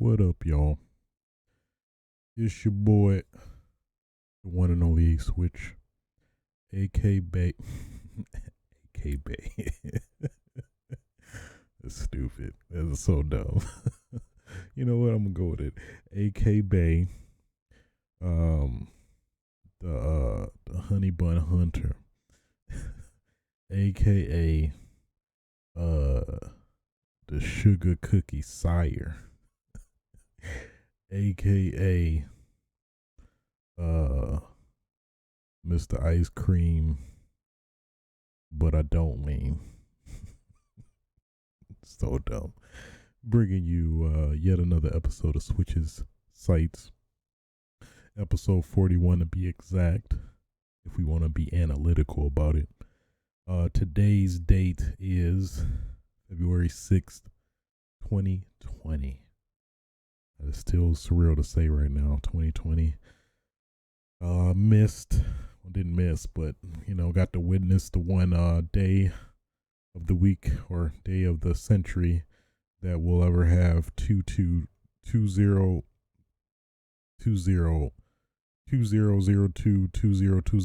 What up, y'all? It's your boy, the one and only Switch, AK Bay. AK Bay. That's stupid. That's so dumb. You know what? I'm gonna go with it. AK Bay, um, the Honey Bun Hunter, aka the Sugar Cookie Sire, aka uh Mr. Ice Cream, but I don't mean. So dumb. Bringing you yet another episode of Switches Sites. Episode 41 to be exact, if we want to be analytical about it. Today's date is February 6th, 2020. That is still surreal to say right now, 2020. Didn't miss, but, got to witness the one day of the week or day of the century that we'll ever have 2020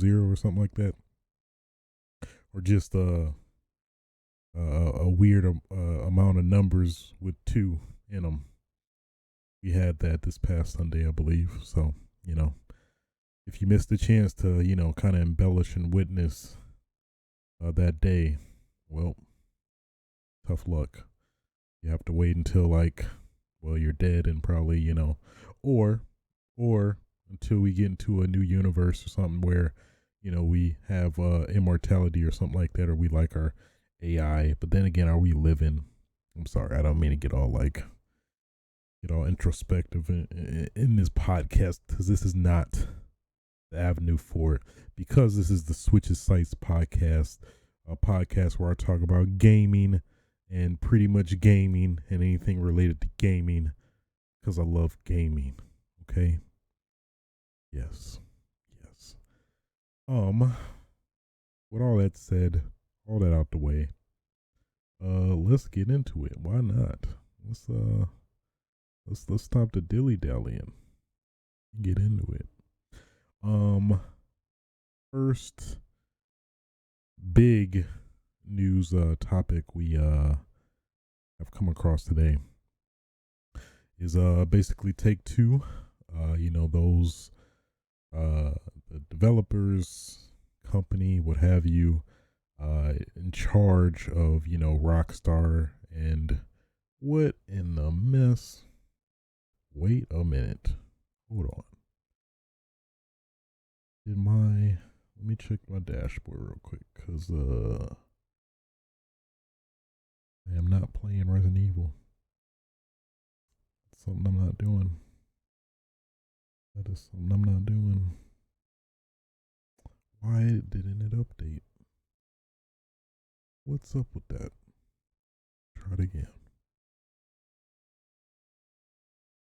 or something like that, or just a weird amount of numbers with two in them. We had that this past Sunday, I believe. So, if you missed the chance to, kind of embellish and witness that day, well, tough luck. You have to wait until you're dead and probably, or until we get into a new universe or something where, we have immortality or something like that, or we like our AI. But then again, are we living? I'm sorry, I don't mean to get all introspective in this podcast, because this is not the avenue for it, because this is the Switches Sites podcast, a podcast where I talk about gaming and pretty much gaming and anything related to gaming, because I love gaming. Okay. Yes. With all that said, all that out the way, let's get into it. Why not? Let's stop the dilly dallying and get into it. First big news topic we have come across today is basically Take-Two. Those the developers, company, what have you, in charge of Rockstar, and what in the mess. Wait a minute, hold on. Let me check my dashboard real quick, because I am not playing Resident Evil. That's something I'm not doing. That is something I'm not doing. Why didn't it update? What's up with that? Try it again.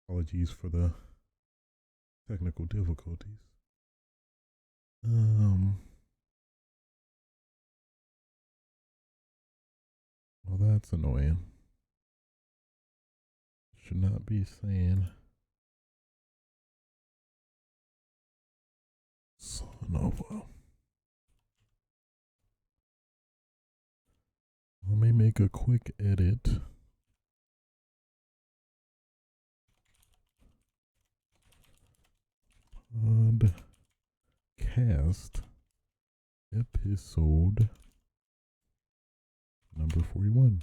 Apologies for the technical difficulties. Well, that's annoying. Should not be saying son of a. Let me make a quick edit. Podcast episode number 41.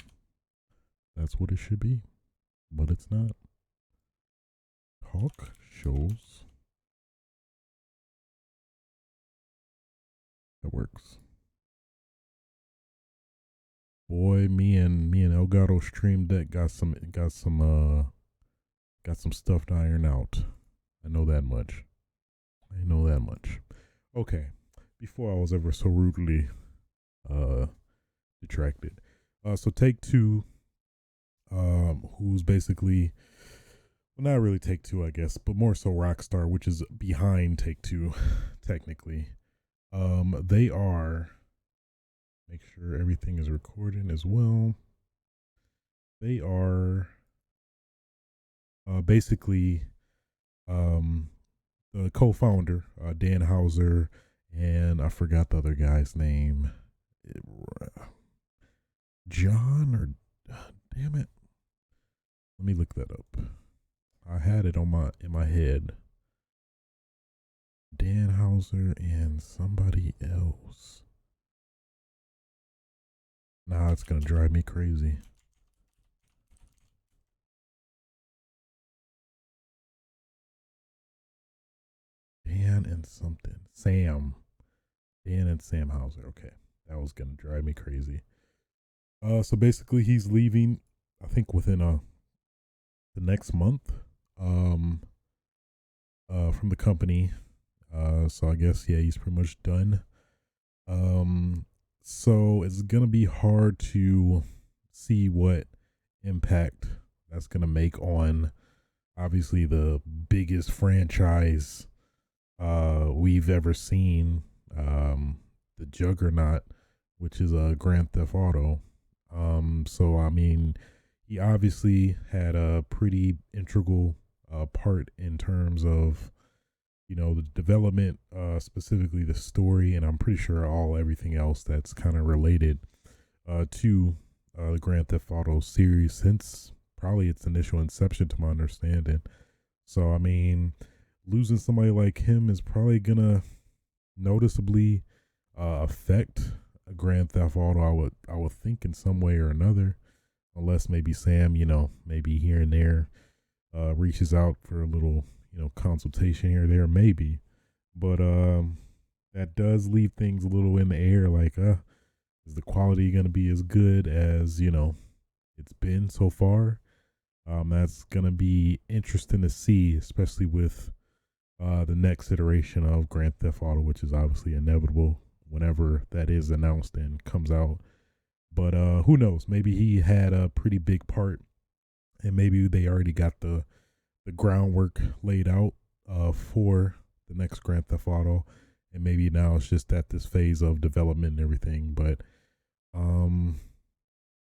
That's what it should be, but it's not. Talk shows. That works. Boy, me and Elgato Stream Deck got some stuff to iron out. I know that much. Okay. Before I was ever so rudely detracted. So Take-Two, who's basically, well, not really Take-Two, I guess, but more so Rockstar, which is behind Take-Two, technically. They are, make sure everything is recording as well. They are Basically, um, the co-founder, Dan Houser, and I forgot the other guy's name, John or damn it, let me look that up. I had it on my head. Dan Houser and somebody else. Nah, it's gonna drive me crazy. Dan and something. Sam. Dan and Sam Houser. Okay. That was gonna drive me crazy. So basically he's leaving, I think within the next month. Um from the company. So I guess yeah, he's pretty much done. So it's gonna be hard to see what impact that's gonna make on obviously the biggest franchise we've ever seen, the juggernaut, which is a Grand Theft Auto. So I mean, he obviously had a pretty integral part in terms of the development, specifically the story, and I'm pretty sure everything else that's kind of related to the Grand Theft Auto series since probably its initial inception, to my understanding. So I mean, losing somebody like him is probably gonna noticeably affect a Grand Theft Auto. I would think in some way or another, unless maybe Sam, maybe here and there, reaches out for a little, consultation here or there, maybe. But that does leave things a little in the air. Like, is the quality gonna be as good as it's been so far? That's gonna be interesting to see, especially with the next iteration of Grand Theft Auto, which is obviously inevitable whenever that is announced and comes out. But who knows? Maybe he had a pretty big part, and maybe they already got the groundwork laid out for the next Grand Theft Auto, and maybe now it's just at this phase of development and everything. But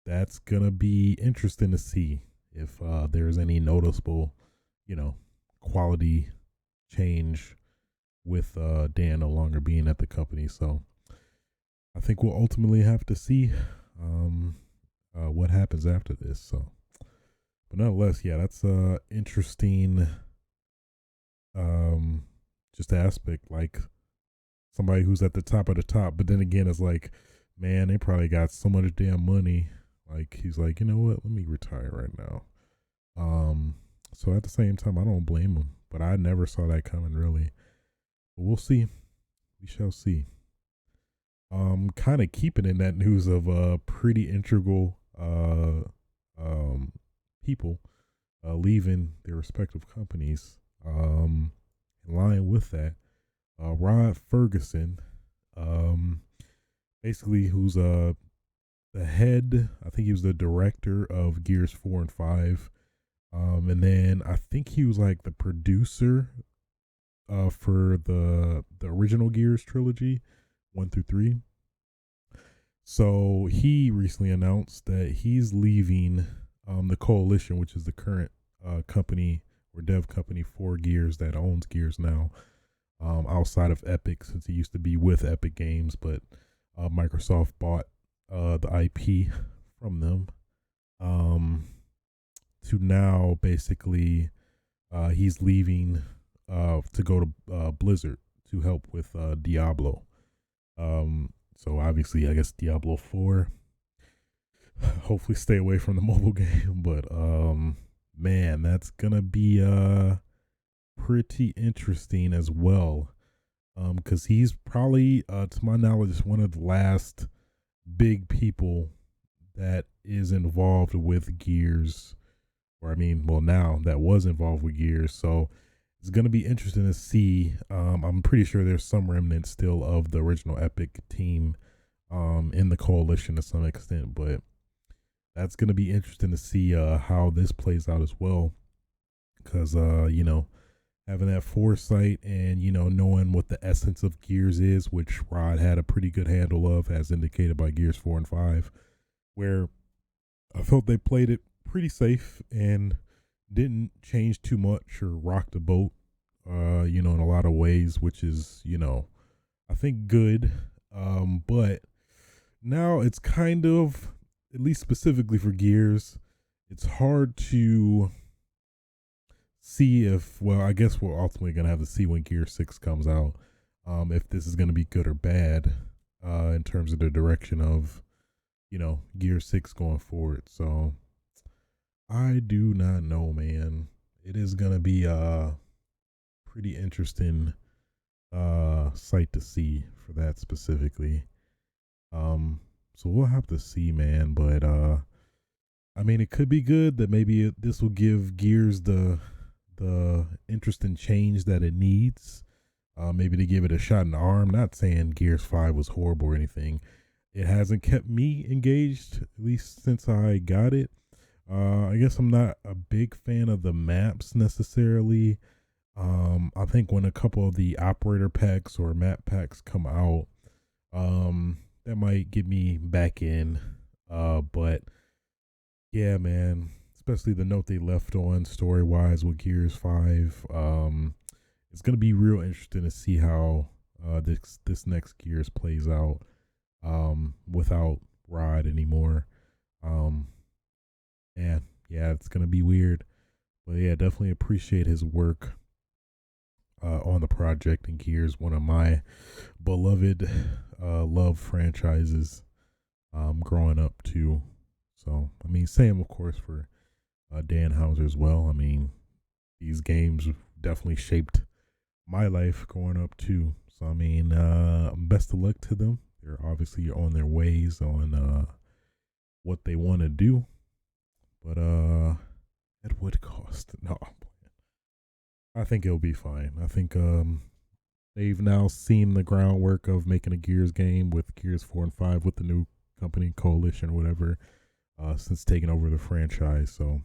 that's gonna be interesting to see if there's any noticeable, quality change with Dan no longer being at the company. So I think we'll ultimately have to see what happens after this. So, but nonetheless, yeah, that's interesting. Just aspect, like somebody who's at the top of the top, but then again, it's like, man, they probably got so much damn money. Like he's like, you know what? Let me retire right now. So at the same time, I don't blame him, but I never saw that coming really. But we'll see. We shall see. Kind of keeping in that news of pretty integral people leaving their respective companies. In line with that, Rod Ferguson, basically who's the head, I think he was the director of Gears 4 and 5. And then I think he was like the producer for the original Gears trilogy, 1 through 3. So he recently announced that he's leaving the Coalition, which is the current company or dev company for Gears that owns Gears now, outside of Epic, since he used to be with Epic Games, but Microsoft bought the IP from them. To now basically he's leaving to go to Blizzard to help with Diablo. So obviously I guess Diablo 4, hopefully stay away from the mobile game, but man, that's gonna be pretty interesting as well, because he's probably to my knowledge one of the last big people that is involved with Gears, or I mean, well, now that was involved with Gears. So it's going to be interesting to see. I'm pretty sure there's some remnants still of the original Epic team in the Coalition to some extent, but that's going to be interesting to see how this plays out as well, because having that foresight and knowing what the essence of Gears is, which Rod had a pretty good handle of, as indicated by Gears 4 and 5, where I felt they played it pretty safe and didn't change too much or rock the boat, in a lot of ways, which is, I think good. But now it's kind of, at least specifically for Gears, it's hard to see if, well, I guess we're ultimately going to have to see when Gear 6 comes out, if this is going to be good or bad, in terms of the direction of, Gear 6 going forward. So I do not know, man. It is going to be a pretty interesting sight to see for that specifically. So we'll have to see, man. But I mean, it could be good that maybe this will give Gears the interesting change that it needs. Maybe to give it a shot in the arm. Not saying Gears 5 was horrible or anything. It hasn't kept me engaged, at least since I got it. I guess I'm not a big fan of the maps necessarily. I think when a couple of the operator packs or map packs come out, that might get me back in. But yeah, man, especially the note they left on story wise with Gears 5. It's gonna be real interesting to see how this next Gears plays out, without Rod anymore. And yeah, it's gonna be weird. But yeah, definitely appreciate his work on the project and Gears, one of my beloved love franchises growing up too. So I mean, same of course for Dan Houser as well. I mean, these games definitely shaped my life growing up too. So I mean, best of luck to them. They're obviously on their ways on what they want to do, but at what cost? No, I'm playing. I think it'll be fine. I think they've now seen the groundwork of making a Gears game with Gears 4 and 5 with the new company Coalition or whatever, since taking over the franchise. So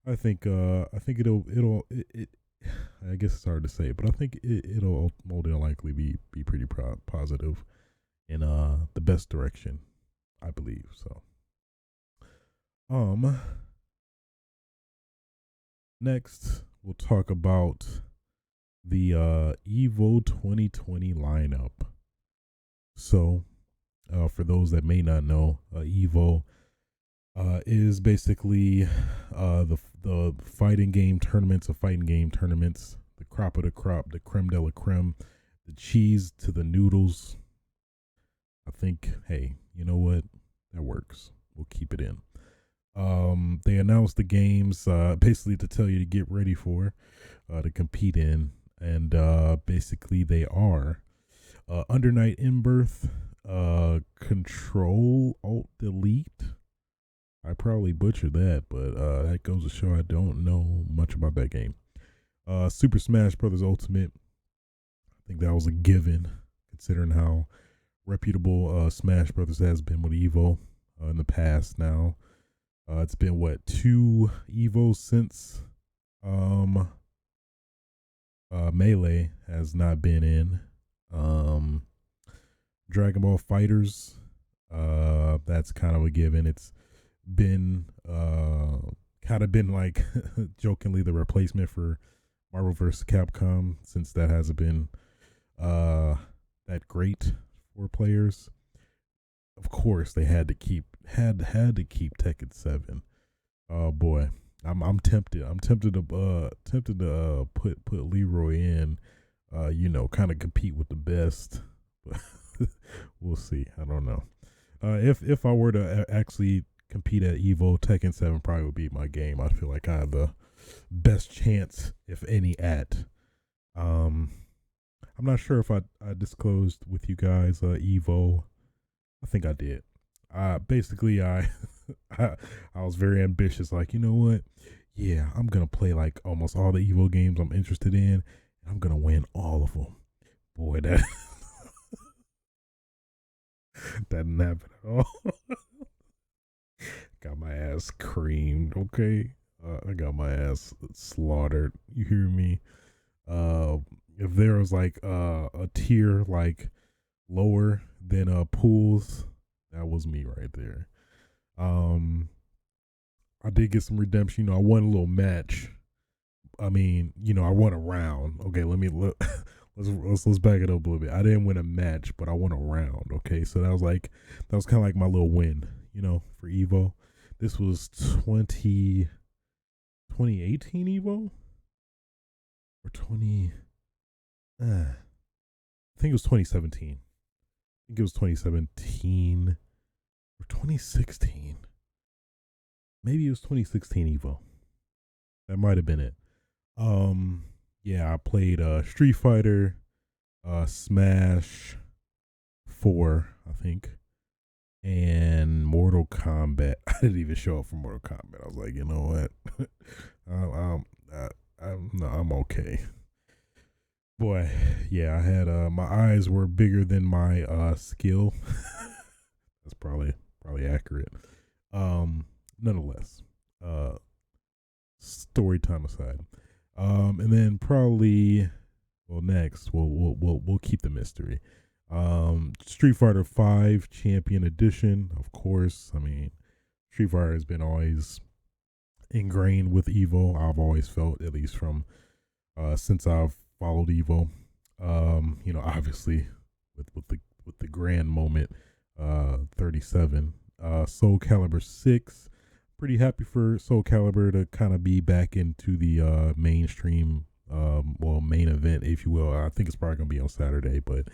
I think it I guess it's hard to say, but I think it'll more than likely be pretty positive in the best direction, I believe. So next we'll talk about the EVO 2020 lineup. So for those that may not know, EVO is basically the fighting game tournaments of fighting game tournaments, the crop of the crop, the creme de la creme, the cheese to the noodles. I think, hey, you know what? That works. We'll keep it in. They announced the games basically to tell you to get ready for, to compete in, and basically they are Under Night in Birth, Control Alt Delete. I probably butchered that, but that goes to show I don't know much about that game. Super Smash Brothers Ultimate. I think that was a given, considering how reputable Smash Brothers has been with EVO in the past. Now it's been what, 2 EVOs since Melee has not been in. Dragon Ball Fighters, that's kind of a given. It's been kind of been like jokingly the replacement for Marvel vs. Capcom, since that hasn't been that great for players. Of course, they had to keep Tekken 7. Oh boy, I'm tempted. I'm tempted to put Leroy in, kind of compete with the best. But we'll see. I don't know. If I were to actually compete at EVO, Tekken 7 probably would be my game. I feel like I have the best chance, if any, at. I'm not sure if I disclosed with you guys EVO. I think I did. Basically, I was very ambitious. Like, you know what? Yeah, I'm gonna play like almost all the EVO games I'm interested in. I'm gonna win all of them. Boy, that that didn't happen at all. Got my ass creamed. Okay, I got my ass slaughtered. You hear me? If there was like a tier like lower than pools, that was me right there. I did get some redemption. I won a little match I mean, I won a round. Okay, let's back it up a little bit. I didn't win a match, but I won a round. Okay, so that was kind of like my little win, for Evo. This was 2018 Evo or 20. I think it was 2017. I think it was 2017 or 2016. Maybe it was 2016 Evo. That might have been it. Yeah, I played Street Fighter, Smash 4, I think, and Mortal Kombat. I didn't even show up for Mortal Kombat. I was like, you know what? I'm okay. Boy, yeah, I had my eyes were bigger than my skill. That's probably accurate. Nonetheless, story time aside, and then probably, next we'll keep the mystery. Street Fighter 5 Champion Edition, of course. I mean, Street Fighter has been always ingrained with Evo. I've always felt, at least from since I've followed Evo. Obviously with the grand moment, 37. Soul Calibur 6. Pretty happy for Soul Calibur to kind of be back into the mainstream, main event, if you will. I think it's probably gonna be on Saturday, but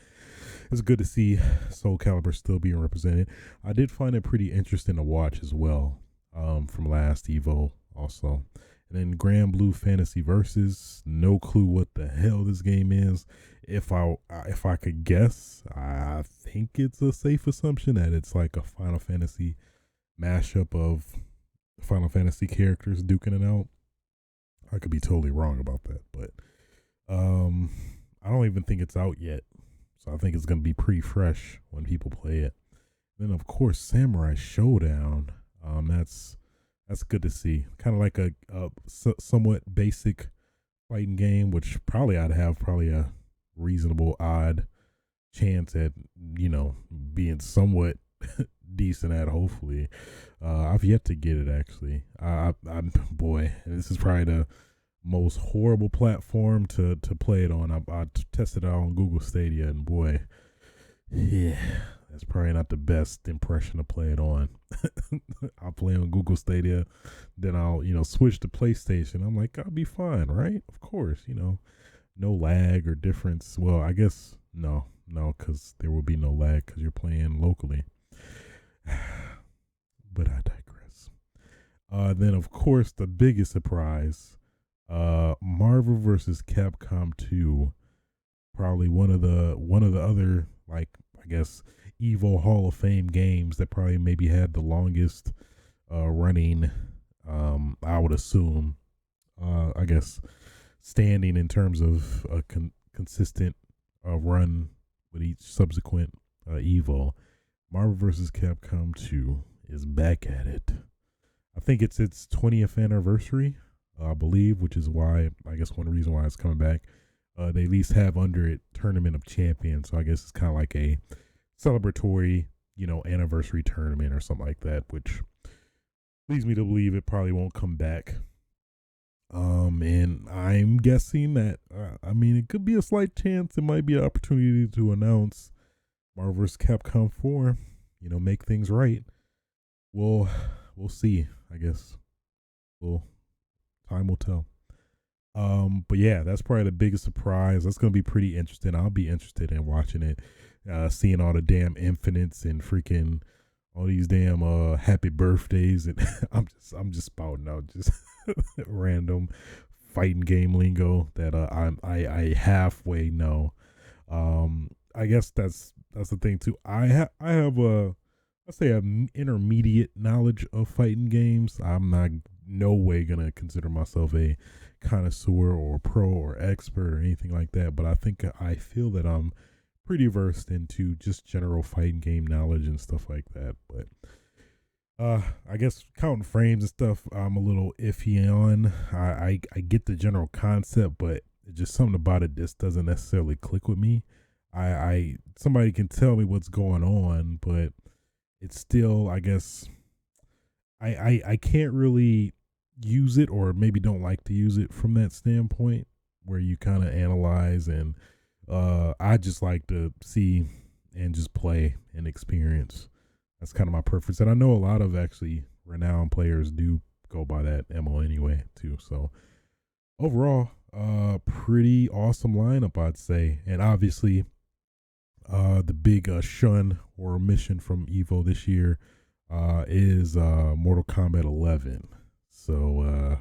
it's good to see Soul Calibur still being represented. I did find it pretty interesting to watch as well, from last Evo also. And then Grand Blue Fantasy Versus. No clue what the hell this game is. If I could guess, I think it's a safe assumption that it's like a Final Fantasy mashup of Final Fantasy characters duking it out. I could be totally wrong about that, but I don't even think it's out yet. So I think it's going to be pretty fresh when people play it. Then of course Samurai Showdown. That's good to see. Kind of like a somewhat basic fighting game, which I'd have a reasonable odd chance at, being somewhat decent at, hopefully. I've yet to get it, actually. I'm boy, this is probably the most horrible platform to play it on. I tested it out on Google Stadia, and boy, yeah, that's probably not the best impression to play it on. I'll play on Google Stadia, then I'll switch to PlayStation. I'm like, I'll be fine, right? Of course, no lag or difference. Well, I guess no, because there will be no lag because you're playing locally. But I digress. Then of course the biggest surprise, Marvel vs. Capcom 2, probably one of the other, like, I guess, Evo Hall of Fame games that probably maybe had the longest running, I would assume, I guess, standing in terms of a consistent run with each subsequent Evo. Marvel vs. Capcom 2 is back at it. I think it's its 20th anniversary, I believe, which is why, I guess, one reason why it's coming back. They at least have under it Tournament of Champions, so I guess it's kind of like a celebratory, anniversary tournament or something like that, which leads me to believe it probably won't come back. And I'm guessing that, it could be a slight chance it might be an opportunity to announce Marvel vs. Capcom 4, make things right. We'll see, I guess. Time will tell. But yeah, that's probably the biggest surprise. That's gonna be pretty interesting. I'll be interested in watching it, seeing all the damn infinites and freaking all these damn happy birthdays, and I'm just spouting out just random fighting game lingo that I halfway know. I guess that's the thing too. I have an intermediate knowledge of fighting games. I'm not no way gonna consider myself a connoisseur or pro or expert or anything like that, but I feel that I'm pretty versed into just general fighting game knowledge and stuff like that. But I guess counting frames and stuff, I'm a little iffy on. I get the general concept, but just something about it just doesn't necessarily click with me. Somebody can tell me what's going on, but it's still, I guess, I can't really use it or maybe don't like to use it from that standpoint where you kind of analyze, and I just like to see and just play and experience. That's kind of my preference, and I know a lot of actually renowned players do go by that MO anyway too. So overall, pretty awesome lineup, I'd say. And obviously, the big shun or mission from Evo this year is Mortal Kombat 11. So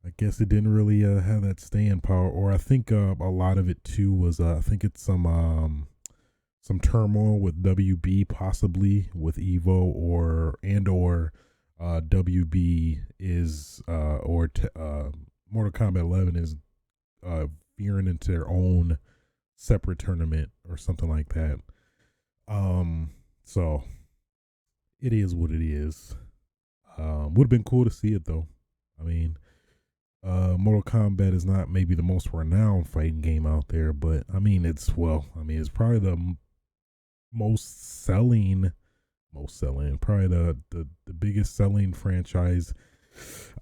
I guess it didn't really have that staying power, or I think a lot of it too was I think it's some turmoil with WB, possibly with Evo, or WB is Mortal Kombat 11 is veering into their own separate tournament or something like that. So it is what it is. Would have been cool to see it though. I mean, Mortal Kombat is not maybe the most renowned fighting game out there, but I mean it's probably the most selling, probably the biggest selling franchise.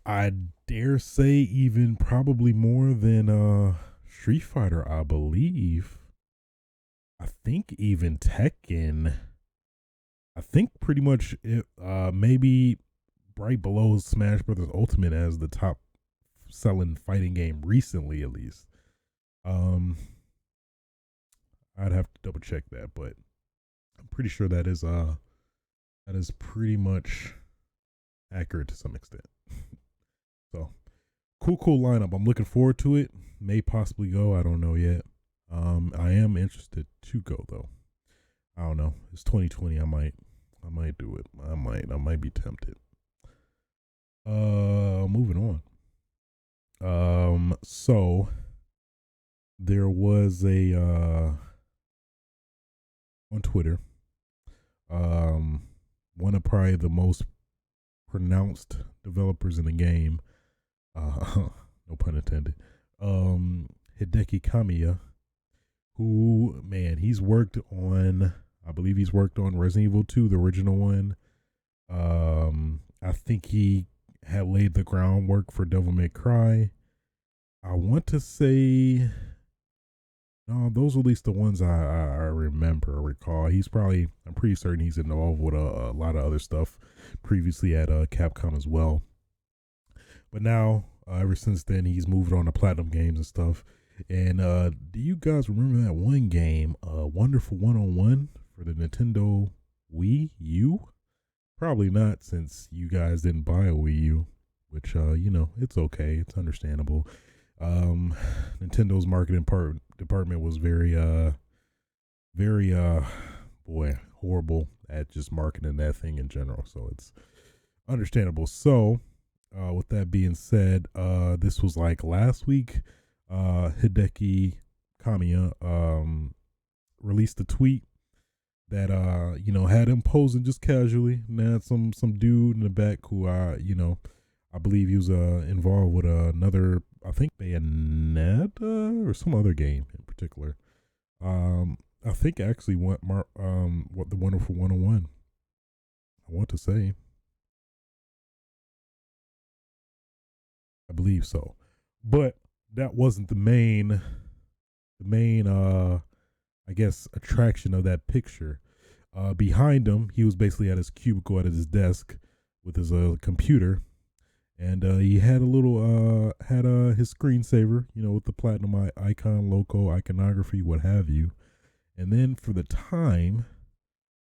I dare say even probably more than Street Fighter, I believe. I think even Tekken. I think pretty much it maybe right below Smash Brothers Ultimate as the top selling fighting game recently, at least. I'd have to double check that, but I'm pretty sure that is pretty much accurate to some extent. So cool lineup. I'm looking forward to it. May possibly go. I don't know yet. I am interested to go though. I don't know. It's 2020. I might do it. I might be tempted. Moving on. So there was a on Twitter, one of probably the most pronounced developers in the game, no pun intended, Hideki Kamiya, who, man, I believe he's worked on Resident Evil 2, the original one. I think he had laid the groundwork for Devil May Cry. I want to say, no, those are at least the ones I remember or recall. I'm pretty certain he's involved with a lot of other stuff previously at Capcom as well. But now, ever since then, he's moved on to Platinum Games and stuff. And do you guys remember that one game, Wonderful 101 for the Nintendo Wii U? Probably not, since you guys didn't buy a Wii U, which, it's okay. It's understandable. Nintendo's marketing department was very horrible at just marketing that thing in general. So it's understandable. So, with that being said, this was like last week. Hideki Kamiya released a tweet that had him posing just casually, and had some dude in the back who I believe he was involved with another, I think Bayonetta or some other game in particular. I think actually what the Wonderful 101. I want to say, I believe so, but that wasn't the main I guess attraction of that picture. Behind him, he was basically at his cubicle at his desk with his computer, and he had a little his screensaver, with the platinum icon, logo, iconography, what have you. And then for the time,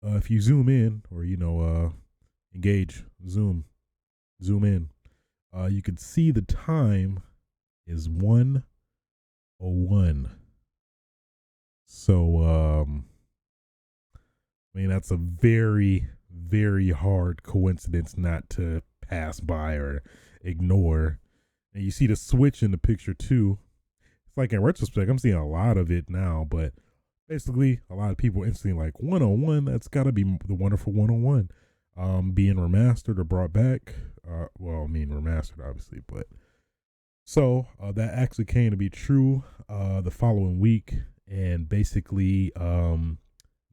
if you zoom in or engage, zoom in, you can see the time is 1:01. So that's a very, very hard coincidence not to pass by or ignore. And you see the switch in the picture too. It's like, in retrospect, I'm seeing a lot of it now, but basically a lot of people instantly like 101, that's got to be the Wonderful 101 being remastered or brought back. Remastered obviously, but so that actually came to be true the following week. And basically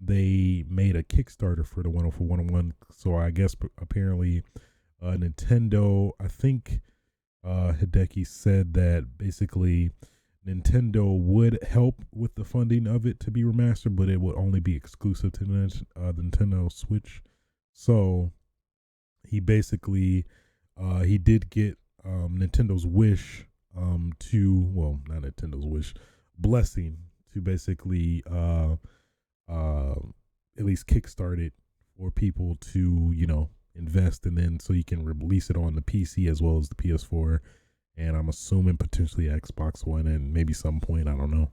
they made a Kickstarter for the Wonderful 101. So I guess apparently Nintendo, I think Hideki said that basically Nintendo would help with the funding of it to be remastered, but it would only be exclusive to the Nintendo Switch. So he basically he did get Nintendo's wish to, well, not Nintendo's wish, blessing to basically at least kickstart it for people to, invest, and then so you can release it on the PC as well as the PS4, and I'm assuming potentially Xbox One and maybe some point, I don't know.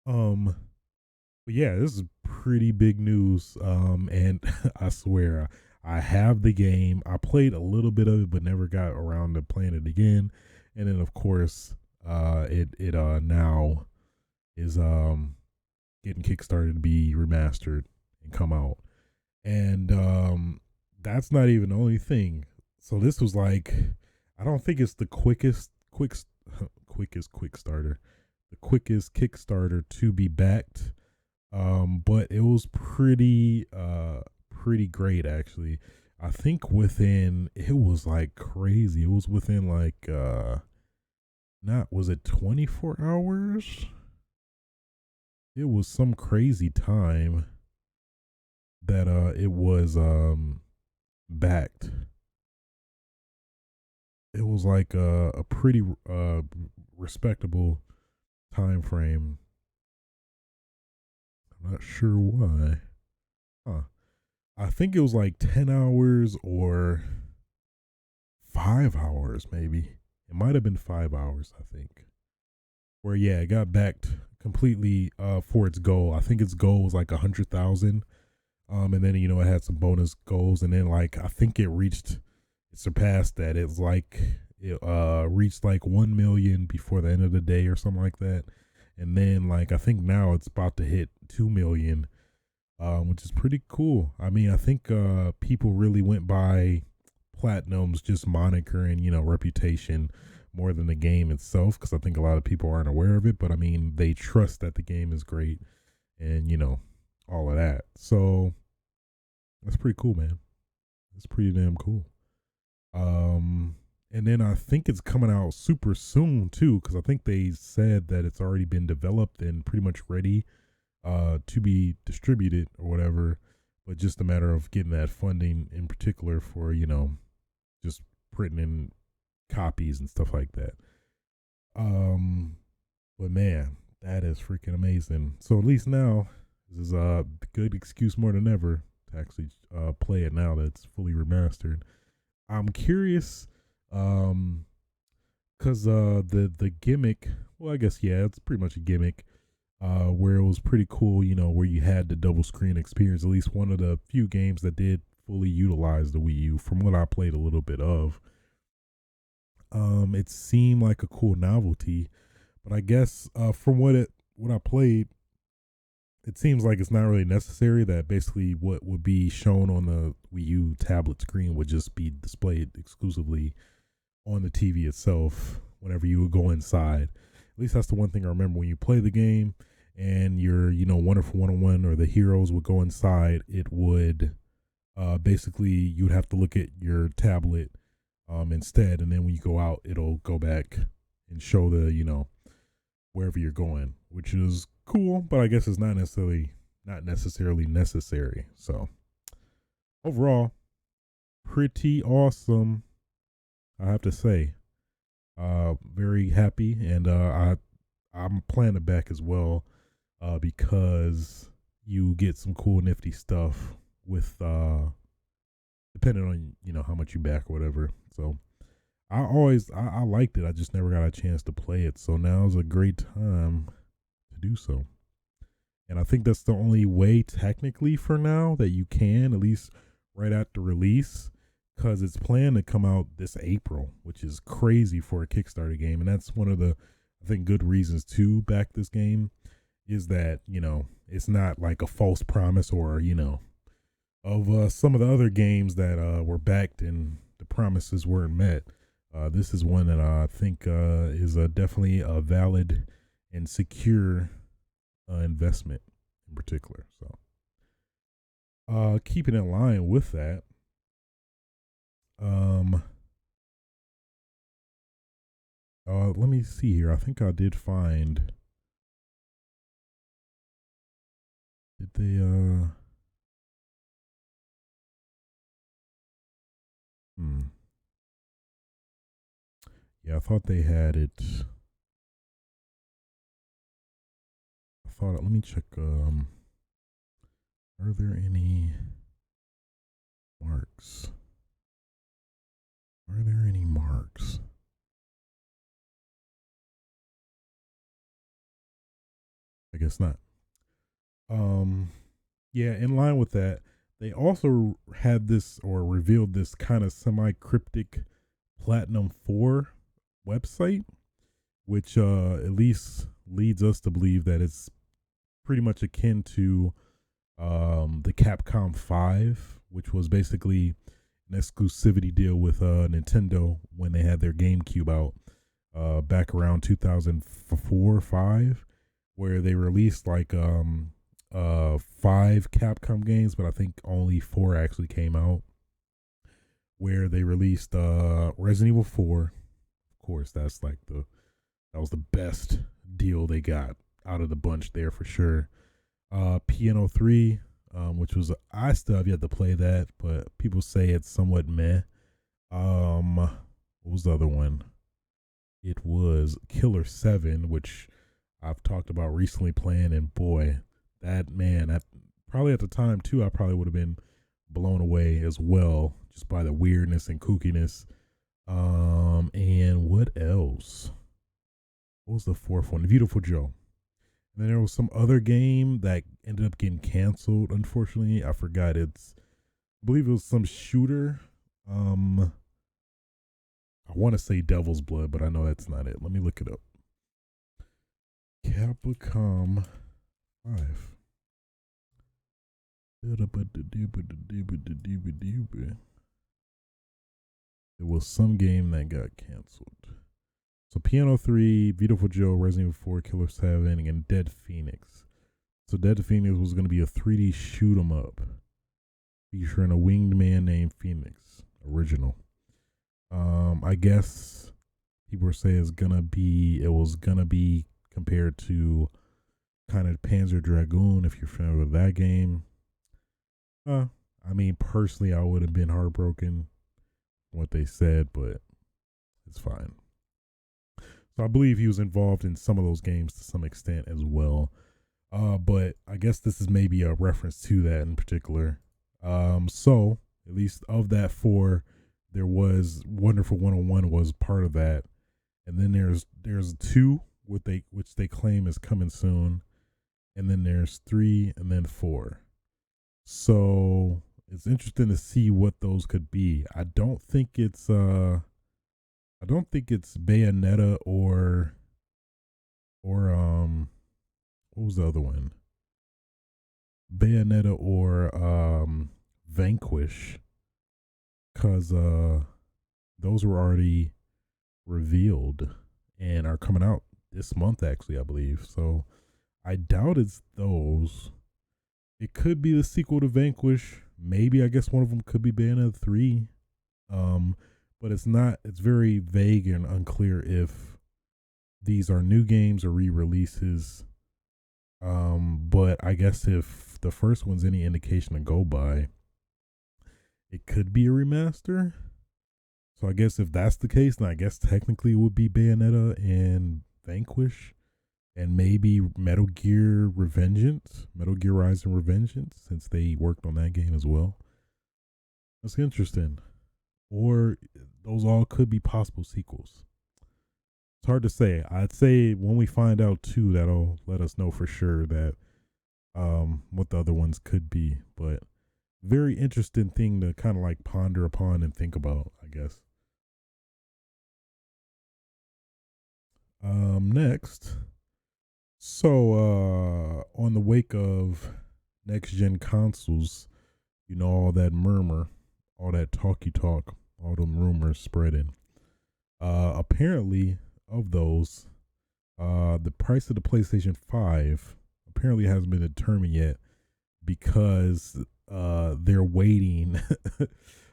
But yeah, this is pretty big news. And I swear I have the game. I played a little bit of it, but never got around to playing it again. And then of course, it now is getting kickstarted to be remastered and come out. And that's not even the only thing. So this was like, I don't think it's the quickest Kickstarter, the quickest Kickstarter to be backed. But it was pretty great actually. I think it was like crazy. It was within like not was it 24 hours? It was some crazy time that it was backed. It was like a pretty respectable time frame. I'm not sure why. Huh. I think it was like 10 hours or 5 hours, maybe. It might have been 5 hours, I think. Where, yeah, it got backed completely for its goal. I think its goal was like 100,000. And then, it had some bonus goals. And then, like, I think it surpassed that. It was like, it reached like 1 million before the end of the day or something like that. And then, like, I think now it's about to hit 2 million, which is pretty cool. I mean, I think people really went by Platinum's just moniker and, reputation more than the game itself, because I think a lot of people aren't aware of it. But, I mean, they trust that the game is great and, all of that. So that's pretty cool, man. It's pretty damn cool. And then I think it's coming out super soon too, because I think they said that it's already been developed and pretty much ready to be distributed or whatever, but just a matter of getting that funding in particular for, just printing in copies and stuff like that. But man, that is freaking amazing. So at least now, this is a good excuse more than ever to actually play it now that it's fully remastered. I'm curious, because the gimmick, well, I guess, yeah, it's pretty much a gimmick, where it was pretty cool, where you had the double screen experience. At least one of the few games that did fully utilize the Wii U, from what I played a little bit of. It seemed like a cool novelty, but I guess from what I played, it seems like it's not really necessary. That basically what would be shown on the Wii U tablet screen would just be displayed exclusively on the TV itself whenever you would go inside. At least that's the one thing I remember when you play the game and your, Wonderful 101 or the heroes would go inside. It would basically, you would have to look at your tablet instead, and then when you go out, it'll go back and show the, wherever you're going, which is cool, but I guess it's not necessarily necessary. So overall, pretty awesome, I have to say. Very happy, and I'm playing it back as well, because you get some cool nifty stuff with depending on how much you back or whatever. So I liked it. I just never got a chance to play it. So now is a great time to do so. And I think that's the only way technically for now that you can, at least right after release, because it's planned to come out this April, which is crazy for a Kickstarter game. And that's one of the, I think, good reasons to back this game, is that, it's not like a false promise or, of some of the other games that were backed and the promises weren't met. This is one that I think is definitely a valid and secure investment in particular. So keeping in line with that, Um, let me see here. I think I did find. Did they? Hmm. Yeah, I thought they had it. I thought. Let me check. Are there any marks? Are there any marks? I guess not. Yeah, in line with that, they also had this or revealed this kind of semi cryptic Platinum 4 website, which at least leads us to believe that it's pretty much akin to the Capcom 5, which was basically an exclusivity deal with Nintendo when they had their GameCube out back around 2004 5, where they released like 5 Capcom games, but I think only 4 actually came out. Where they released Resident Evil 4. Of course, that was the best deal they got out of the bunch there for sure. Piano 3, which was I still have yet to play that, but people say it's somewhat meh. What was the other one? It was Killer 7, which I've talked about recently playing, and boy, that probably at the time too, I probably would have been blown away as well, just by the weirdness and kookiness. And what else? What was the fourth one? Beautiful Joe. And then there was some other game that ended up getting canceled. Unfortunately, I forgot. I believe it was some shooter. I want to say Devil's Blood, but I know that's not it. Let me look it up. Capcom 5. There was some game that got canceled. So Piano 3, Beautiful Joe, Resident Evil 4, Killer 7, and Dead Phoenix. So Dead Phoenix was going to be a 3D shoot 'em up featuring a winged man named Phoenix. Original. I guess people were saying it was gonna be compared to kind of Panzer Dragoon, if you're familiar with that game. I mean, personally, I would have been heartbroken what they said, but it's fine. So I believe he was involved in some of those games to some extent as well. But I guess this is maybe a reference to that in particular. So at least of that 4, there was Wonderful 101 was part of that, and then there's 2 which they claim is coming soon, and then there's 3 and then 4. So it's interesting to see what those could be. I don't think it's Bayonetta or what was the other one? Bayonetta or Vanquish, because those were already revealed and are coming out this month actually, I believe. So I doubt it's those. It could be the sequel to Vanquish. Maybe I guess one of them could be Bayonetta 3. But it's not. It's very vague and unclear if these are new games or re-releases. But I guess if the first one's any indication to go by, it could be a remaster. So I guess if that's the case, then I guess technically it would be Bayonetta and Vanquish, and maybe Metal Gear Revengeance, Metal Gear Rising Revengeance, since they worked on that game as well. That's interesting. Or those all could be possible sequels. It's hard to say. I'd say when we find out too, that'll let us know for sure that what the other ones could be. But very interesting thing to kind of like ponder upon and think about, I guess. Next. So on the wake of next gen consoles, all that murmur, all that talky talk, all them rumors spreading. Apparently, of those, the price of the PlayStation 5 apparently hasn't been determined yet because they're waiting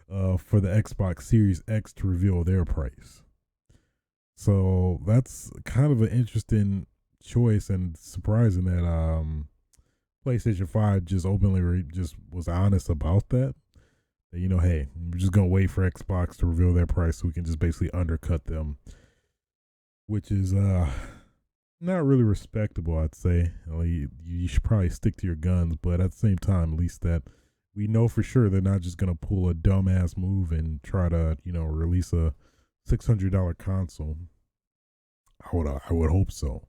for the Xbox Series X to reveal their price. So that's kind of an interesting choice and surprising that PlayStation 5 just openly just was honest about that. That, you know, hey, we're just gonna wait for Xbox to reveal their price so we can just basically undercut them, which is not really respectable, I'd say. You should probably stick to your guns, but at the same time, at least that we know for sure they're not just gonna pull a dumbass move and try to, you know, release a $600 console. I would hope so.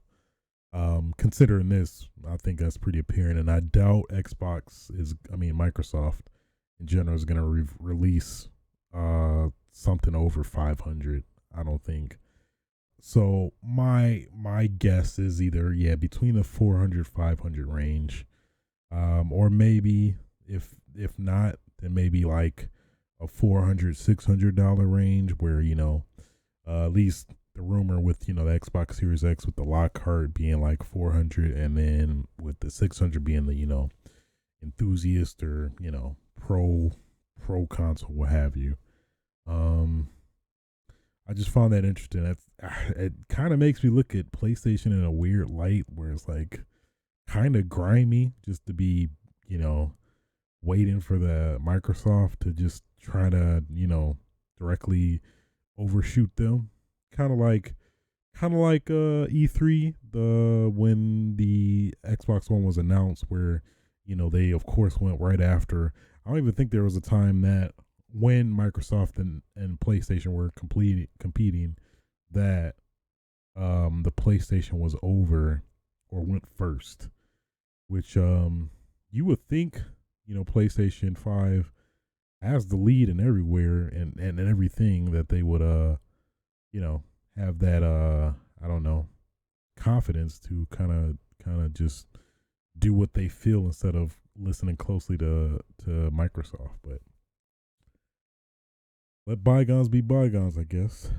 Considering this, I think that's pretty apparent, and I doubt Microsoft in general is gonna release something over 500. I don't think. So my guess is either between the 400 500 range, or maybe if not, then maybe like a 400 $600 range where, you know, at least the rumor with, you know, the Xbox Series X with the Lockhart being like 400, and then with the 600 being the, you know, enthusiast or, you know, pro console, what have you. I just found that interesting. It kind of makes me look at PlayStation in a weird light, where it's like kind of grimy just to be, you know, waiting for the Microsoft to just try to, you know, directly overshoot them. Kind of like E3, when the Xbox One was announced, where, you know, they of course went right after. I don't even think there was a time that when Microsoft and PlayStation were competing, that the PlayStation was over or went first, which you would think, you know, PlayStation 5 has the lead in everywhere and everything, that they would you know, have that I don't know, confidence to kind of just do what they feel instead of listening closely to Microsoft. But let bygones be bygones, I guess.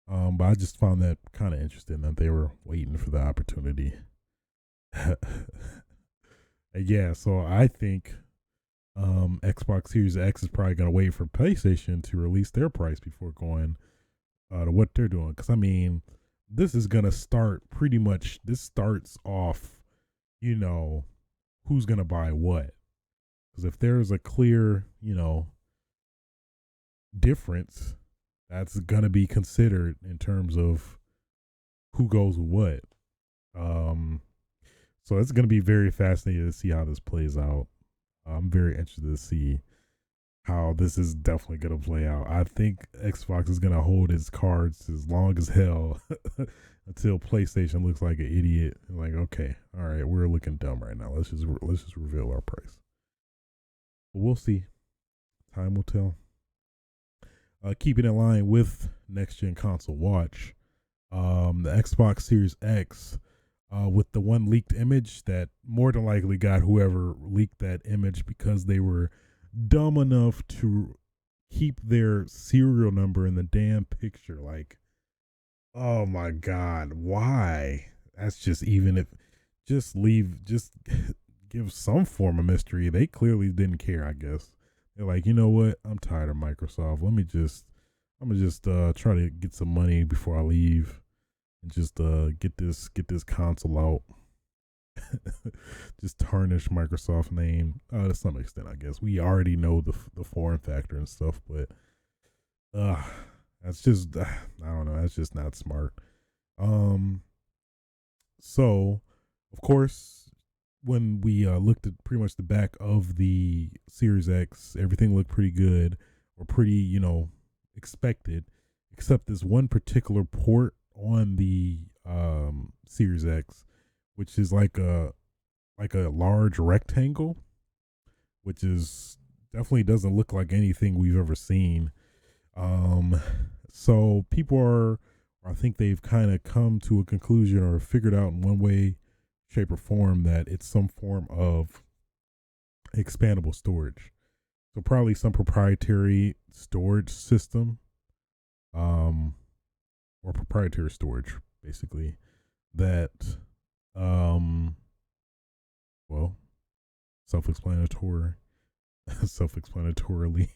But I just found that kind of interesting that they were waiting for the opportunity. Yeah, so I think Xbox Series X is probably going to wait for PlayStation to release their price before going to what they're doing. Because, I mean, this is going to start pretty much, this starts off, you know, who's going to buy what. Because if there's a clear, you know, difference, that's going to be considered in terms of who goes with what. So it's going to be very fascinating to see how this plays out. I'm very interested to see how this is definitely going to play out. I think Xbox is going to hold its cards as long as hell until PlayStation looks like an idiot. Like, okay, all right, we're looking dumb right now. Let's just reveal our price. But we'll see. Time will tell. Keeping in line with next gen console watch, the Xbox Series X, with the one leaked image that more than likely got whoever leaked that image because they were dumb enough to keep their serial number in the damn picture. Like, oh my God, why? That's just, even if, just give some form of mystery. They clearly didn't care, I guess. They're like, you know what? I'm tired of Microsoft. I'm gonna just try to get some money before I leave, and just get this console out. Just tarnish Microsoft name to some extent, I guess. We already know the foreign factor and stuff, but that's just I don't know. That's just not smart. So of course, when we looked at pretty much the back of the Series X, everything looked pretty good, or pretty, you know, expected, except this one particular port on the Series X, which is like a large rectangle, which is definitely doesn't look like anything we've ever seen. So people are, I think they've kind of come to a conclusion or figured out in one way, shape, or form that it's some form of expandable storage. So probably some proprietary storage system, or proprietary storage, basically, that, well, self-explanatory, self-explanatorily,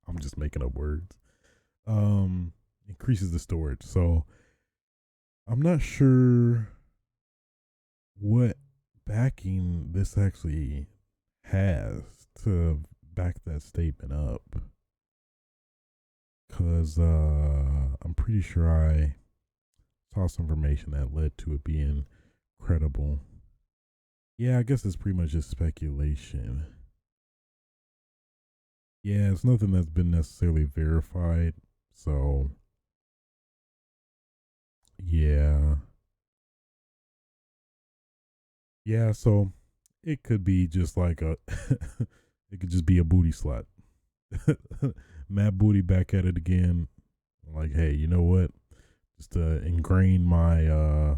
I'm just making up words. Increases the storage. So I'm not sure what backing this actually has to back that statement up. Because I'm pretty sure I saw some information that led to it being credible. Yeah, I guess it's pretty much just speculation. Yeah, it's nothing that's been necessarily verified. So, yeah. Yeah, so it could be just like a, it could just be a booty slot. Matt Booty back at it again. Like, hey, you know what? Just to ingrain my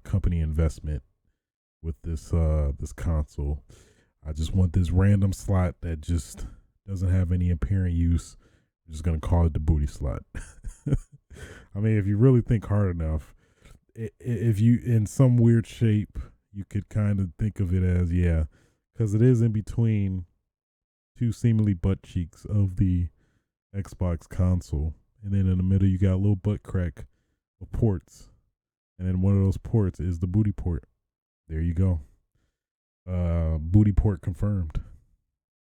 company investment with this console. I just want this random slot that just doesn't have any apparent use. I'm just gonna call it the booty slot. I mean, if you really think hard enough, if you in some weird shape, you could kind of think of it as because it is in between two seemingly butt cheeks of the Xbox console, and then in the middle you got a little butt crack of ports, and then one of those ports is the booty port. There you go. Booty port confirmed.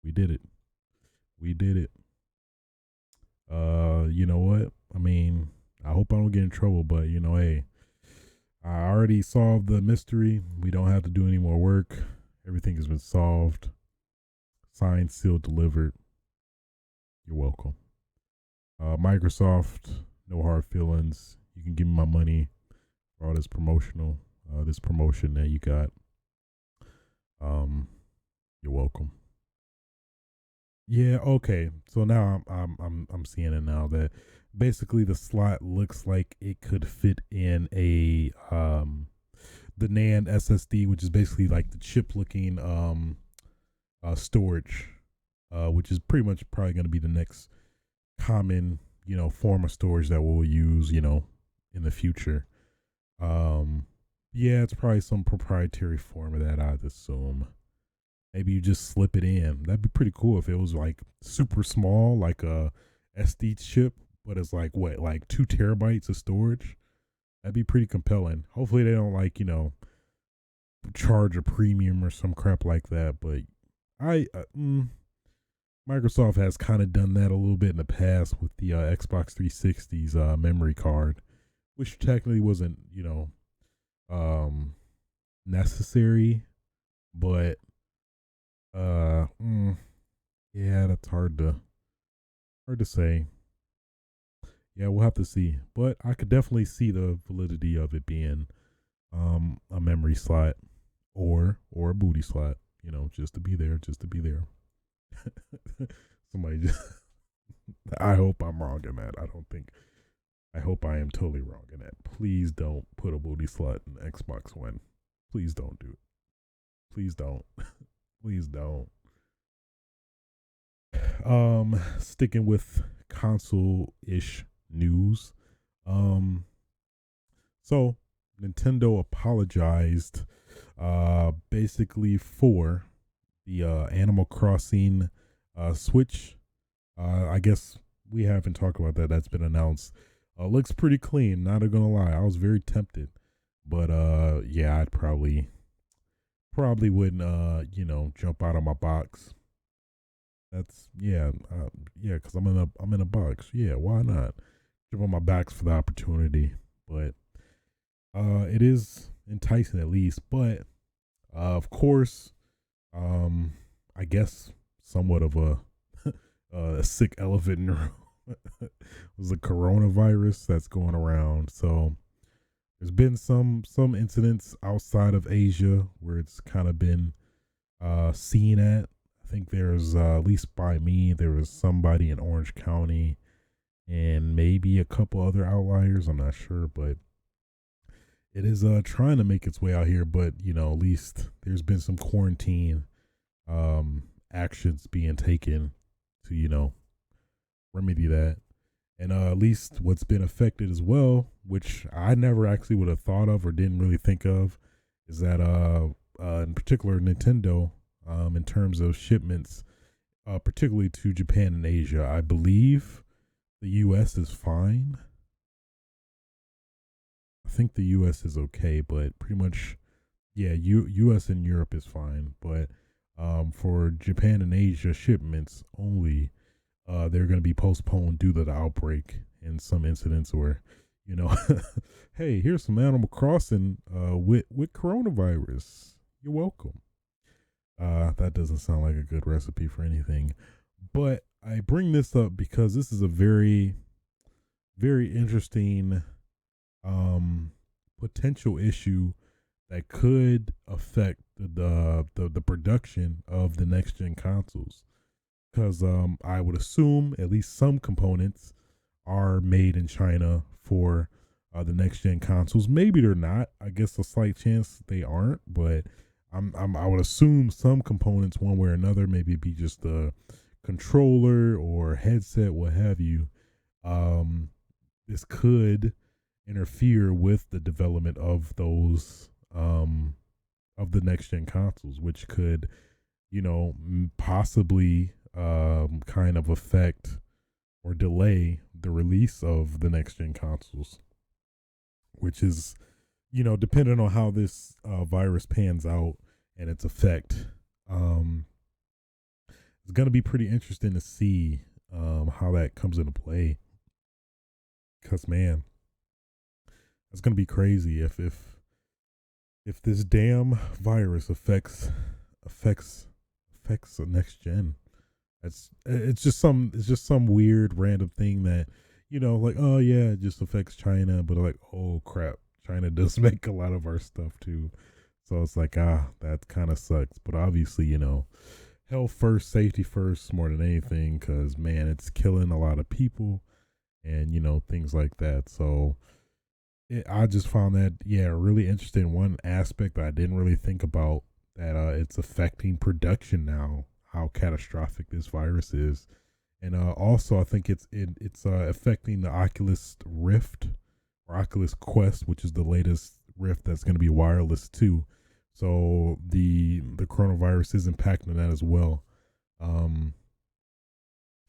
We did it. We did it. You know what? I mean, I hope I don't get in trouble, but hey, I already solved the mystery. We don't have to do any more work. Everything has been solved. Signed, sealed, delivered. You're welcome. Microsoft, no hard feelings. You can give me my money for all this this promotion that you got. You're welcome. Yeah, okay. So now I'm seeing it now that basically the slot looks like it could fit in a the NAND SSD, which is basically like the chip looking storage, which is pretty much probably going to be the next common form of storage that we'll use in the future. Yeah, it's probably some proprietary form of that, I'd assume. Maybe you just slip it in. That'd be pretty cool if it was like super small, like a SD chip, but it's like what, like 2 terabytes of storage. That'd be pretty compelling. Hopefully they don't charge a premium or some crap like that. But Microsoft has kind of done that a little bit in the past with the Xbox 360's memory card, which technically wasn't necessary, but yeah, that's hard to say. Yeah, we'll have to see, but I could definitely see the validity of it being a memory slot or a booty slot, just to be there. Somebody just I hope I'm wrong in that. I hope I am totally wrong in that. Please don't put a booty slot in Xbox One. Please don't do it. Please don't. Please don't. Sticking with console-ish news. So Nintendo apologized basically for the Animal Crossing Switch. I guess we haven't talked about that. That's been announced. Looks pretty clean, not gonna lie. I was very tempted. But yeah, I'd probably wouldn't jump out of my box. That's because I'm in a box. Yeah, why not? Jump on my box for the opportunity. But it is enticing at least. But of course, I guess somewhat of a sick elephant in the room was the coronavirus that's going around. So there's been some incidents outside of Asia where it's kind of been seen at. I think there's at least by me, there was somebody in Orange County and maybe a couple other outliers. I'm not sure, but it is trying to make its way out here. But at least there's been some quarantine actions being taken to remedy that. And at least what's been affected as well, which I never actually would have thought of or didn't really think of, is that in particular Nintendo, in terms of shipments, particularly to Japan and Asia. I believe the U.S. is fine. I think the U.S. is okay, but pretty much, yeah, U.S. and Europe is fine. But for Japan and Asia shipments only, they're going to be postponed due to the outbreak in some incidents where, you know, hey, here's some Animal Crossing with coronavirus. You're welcome. That doesn't sound like a good recipe for anything. But I bring this up because this is a very, very interesting potential issue that could affect the production of the next gen consoles. Because I would assume at least some components are made in China for the next gen consoles. Maybe they're not. I guess a slight chance they aren't, but I would assume some components, one way or another, maybe be just a controller or headset, what have you. This could interfere with the development of those of the next gen consoles, which could, you know, possibly kind of affect or delay the release of the next gen consoles, which is, you know, depending on how this virus pans out and its effect, it's going to be pretty interesting to see how that comes into play. Because, man, it's going to be crazy if this damn virus affects the next gen. It's just some weird random thing that, you know, like, oh yeah, it just affects China, but like, oh crap, China does make a lot of our stuff too. So it's like, that kind of sucks. But obviously, you know, health first, safety first, more than anything, because man, it's killing a lot of people, and you know, things like that. So I just found that, yeah, really interesting. One aspect that I didn't really think about, that it's affecting production now, how catastrophic this virus is. And also I think it's affecting the Oculus Rift or Oculus Quest, which is the latest Rift that's going to be wireless too. So the coronavirus is impacting that as well.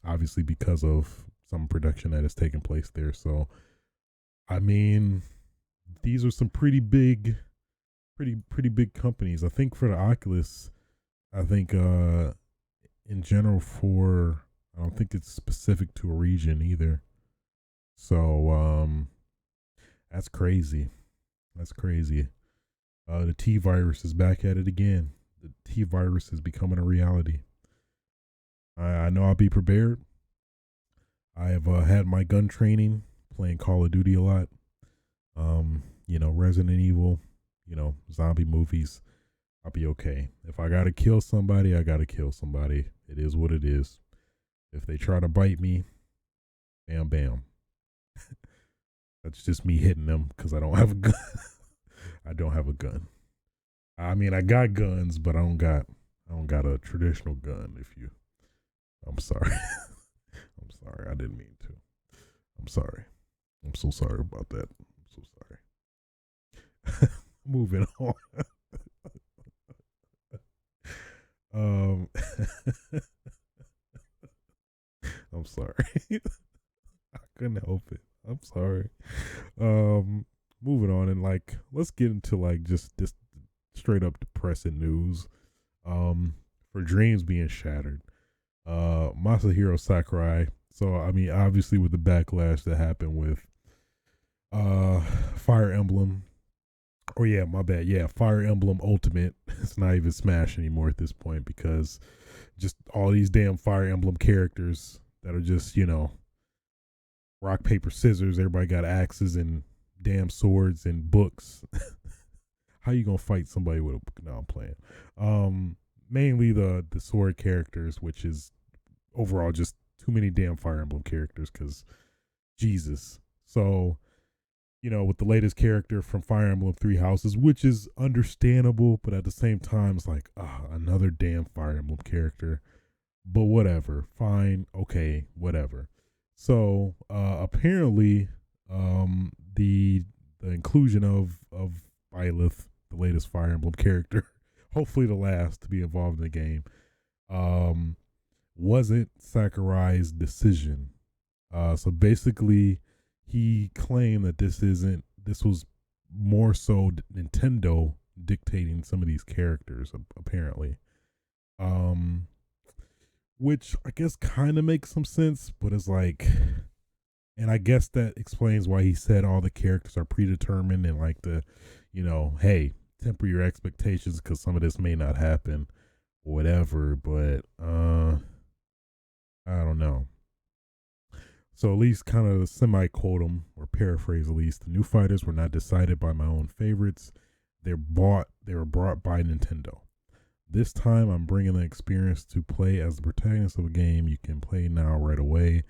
Obviously because of some production that has taken place there. So I mean, these are some pretty big companies. I think for the Oculus, I think in general, I don't think it's specific to a region either. So that's crazy. That's crazy. The T virus is back at it again. The T virus is becoming a reality. I know I'll be prepared. I have had my gun training, playing Call of Duty a lot. You know, Resident Evil, you know, zombie movies. I'll be okay. If I gotta kill somebody, I gotta kill somebody. It is what it is. If they try to bite me, bam, bam. That's just me hitting them because I don't have a gun. I don't have a gun. I mean, I got guns, but I don't got a traditional gun. I'm sorry. I'm sorry. I didn't mean to. I'm sorry. I'm so sorry about that. I'm so sorry. Moving on. I'm sorry. I couldn't help it. I'm sorry. Moving on, and like, let's get into like just this straight up depressing news. For dreams being shattered. Masahiro Sakurai. So I mean, obviously with the backlash that happened with Fire Emblem. Oh yeah, my bad. Yeah, Fire Emblem Ultimate. It's not even Smash anymore at this point, because just all these damn Fire Emblem characters that are just, you know, rock, paper, scissors. Everybody got axes and damn swords and books. How you gonna fight somebody with a book? No, I'm playing. Mainly the sword characters, which is overall just too many damn Fire Emblem characters, because Jesus. So, you know, with the latest character from Fire Emblem Three Houses, which is understandable, but at the same time, it's like, another damn Fire Emblem character. But whatever, fine, okay, whatever. So apparently, the inclusion of Byleth, the latest Fire Emblem character, hopefully the last to be involved in the game, wasn't Sakurai's decision. So basically, he claimed that this was more so Nintendo dictating some of these characters, apparently. Um, which I guess kind of makes some sense, but it's like, and I guess that explains why he said all the characters are predetermined and like hey, temper your expectations because some of this may not happen or whatever. But I don't know. So at least kind of semi-quote him or paraphrase at least. The new fighters were not decided by my own favorites. They were brought by Nintendo. This time I'm bringing the experience to play as the protagonist of a game you can play now right away.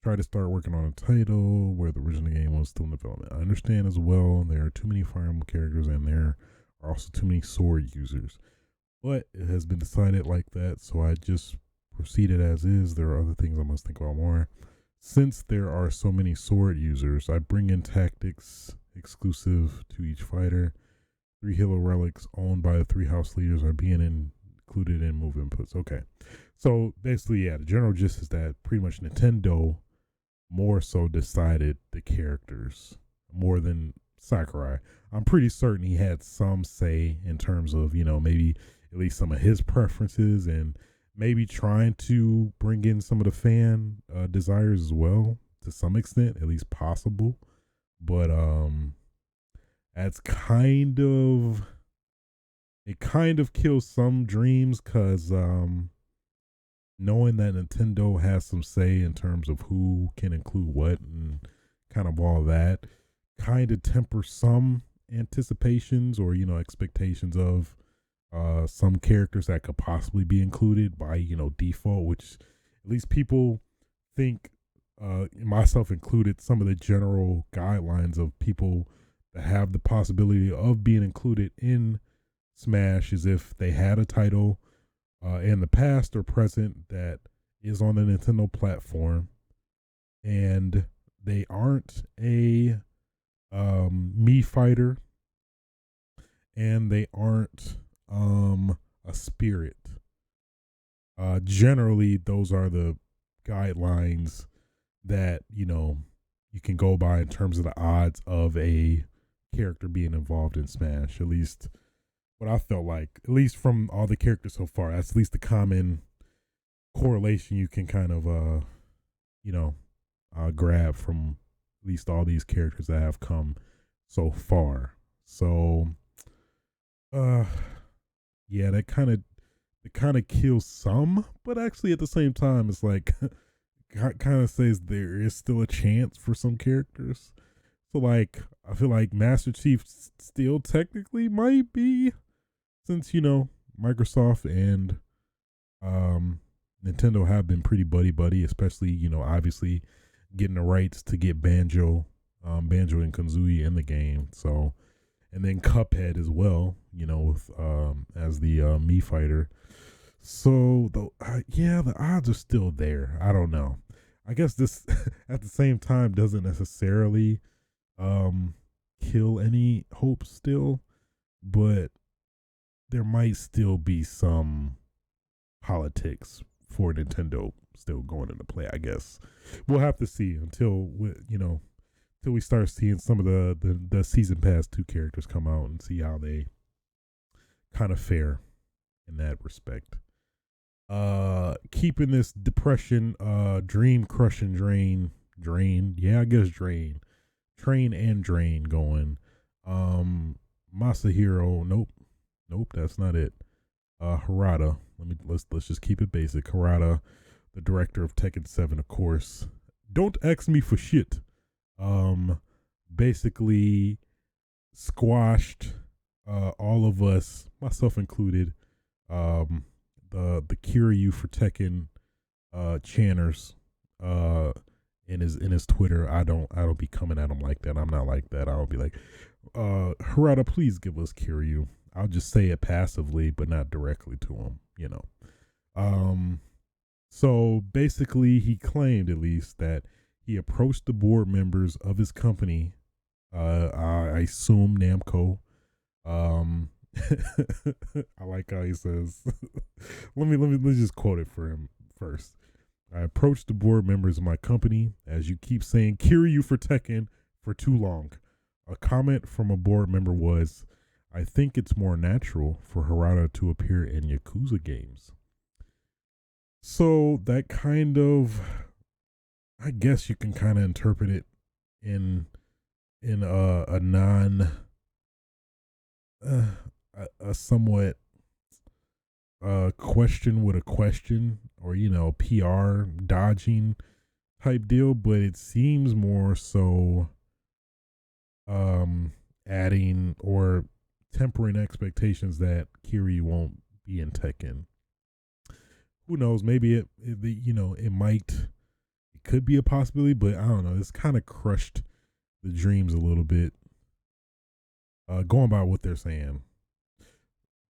Try to start working on a title where the original game was still in development. I understand as well there are too many Fire Emblem characters and there are also too many sword users. But it has been decided like that, so I just proceeded as is. There are other things I must think about more. Since there are so many sword users, I bring in tactics exclusive to each fighter. 3 hero relics owned by the 3 house leaders are being included in move inputs. Okay. So basically, yeah, the general gist is that pretty much Nintendo more so decided the characters more than Sakurai. I'm pretty certain he had some say in terms of, maybe at least some of his preferences and maybe trying to bring in some of the fan desires as well to some extent, at least possible. But that's kind of kills some dreams because knowing that Nintendo has some say in terms of who can include what and kind of all that kind of tempers some anticipations or expectations of some characters that could possibly be included by default, which at least people think, myself included, some of the general guidelines of people that have the possibility of being included in Smash is if they had a title in the past or present that is on the Nintendo platform and they aren't a Mii fighter and they aren't a spirit. Generally those are the guidelines that you can go by in terms of the odds of a character being involved in Smash. At least what I felt like, at least from all the characters so far, that's at least the common correlation you can kind of grab from at least all these characters that have come so far. So yeah, that kind of kills some, but actually at the same time it's like kind of says there is still a chance for some characters. So like I feel like Master Chief still technically might be, since Microsoft and Nintendo have been pretty buddy, especially obviously getting the rights to get Banjo and Kazooie in the game. So, and then Cuphead as well, with as the Mii fighter. So the odds are still there. I don't know. I guess this at the same time doesn't necessarily kill any hope still, but there might still be some politics for Nintendo still going into play, I guess. We'll have to see until we start seeing some of the Season Pass 2 characters come out and see how they kind of fare in that respect. Keeping this depression, dream crushing drain, yeah, I guess train and drain going. Masahiro, nope, that's not it. Harada, let's just keep it basic. Harada, the director of Tekken 7, of course. Don't ask me for shit. Basically squashed all of us, myself included, the Kiryu for Tekken channers in his Twitter. I don't be coming at him like that. I'm not like that. I'll be like, Harada, please give us Kiryu. I'll just say it passively, but not directly to him, So basically, he claimed at least that he approached the board members of his company, I assume Namco. I like how he says, let me just quote it for him first. I approached the board members of my company, as you keep saying Kiryu for Tekken for too long. A comment from a board member was, I think it's more natural for Harada to appear in Yakuza games. So that kind of, I guess you can kind of interpret it in a non, a somewhat question with a question, or PR dodging type deal, but it seems more so adding or tempering expectations that Kiryu won't be in Tekken. Who knows? Maybe it could be a possibility, but I don't know. It's kind of crushed the dreams a little bit. Going by what they're saying.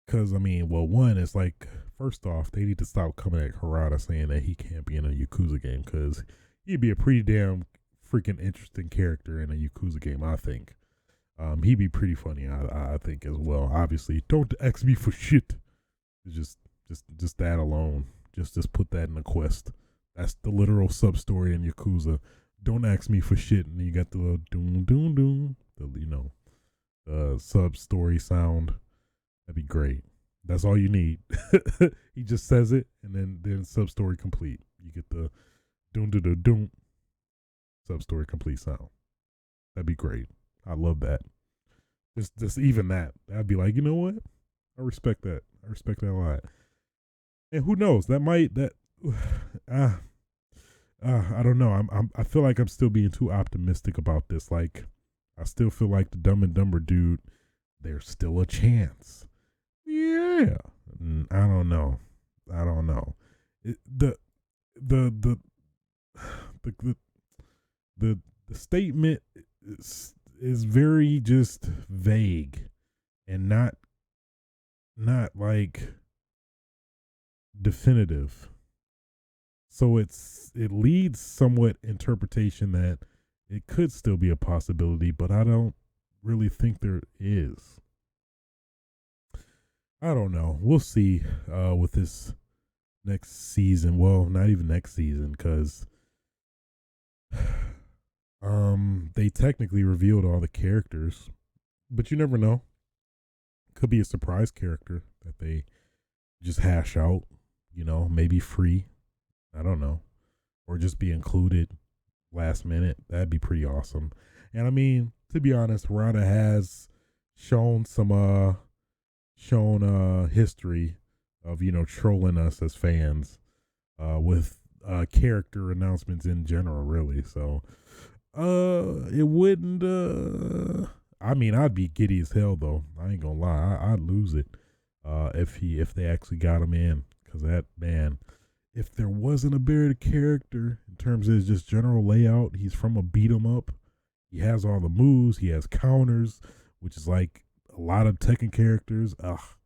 Because, one, it's like, first off, they need to stop coming at Harada saying that he can't be in a Yakuza game, because he'd be a pretty damn freaking interesting character in a Yakuza game, I think. He'd be pretty funny, I think, as well. Obviously, don't ask me for shit. Just that alone. Just put that in a quest. That's the literal sub-story in Yakuza. Don't ask me for shit. And then you got the little doom, doom, doom. The sub-story sound. That'd be great. That's all you need. He just says it, and then sub-story complete. You get the doom, doom, doom, doom. Sub-story complete sound. That'd be great. I love that. Just even that. I'd be like, you know what? I respect that. I respect that a lot. And who knows? I don't know. I feel like I'm still being too optimistic about this. Like, I still feel like the Dumb and Dumber dude, there's still a chance. Yeah. I don't know. The statement is very just vague and not like definitive. So it leads somewhat interpretation that it could still be a possibility, but I don't really think there is. I don't know. We'll see with this next season. Well, not even next season, because they technically revealed all the characters, but you never know. Could be a surprise character that they just hash out, maybe free. I don't know. Or just be included last minute. That'd be pretty awesome. And to be honest, Harada has shown some history of, trolling us as fans with character announcements in general, really. So it wouldn't I'd be giddy as hell though. I ain't gonna lie. I'd lose it if they actually got him in. Because that man, if there wasn't a buried character in terms of his just general layout, he's from a beat 'em up. He has all the moves. He has counters, which is like a lot of Tekken characters. I've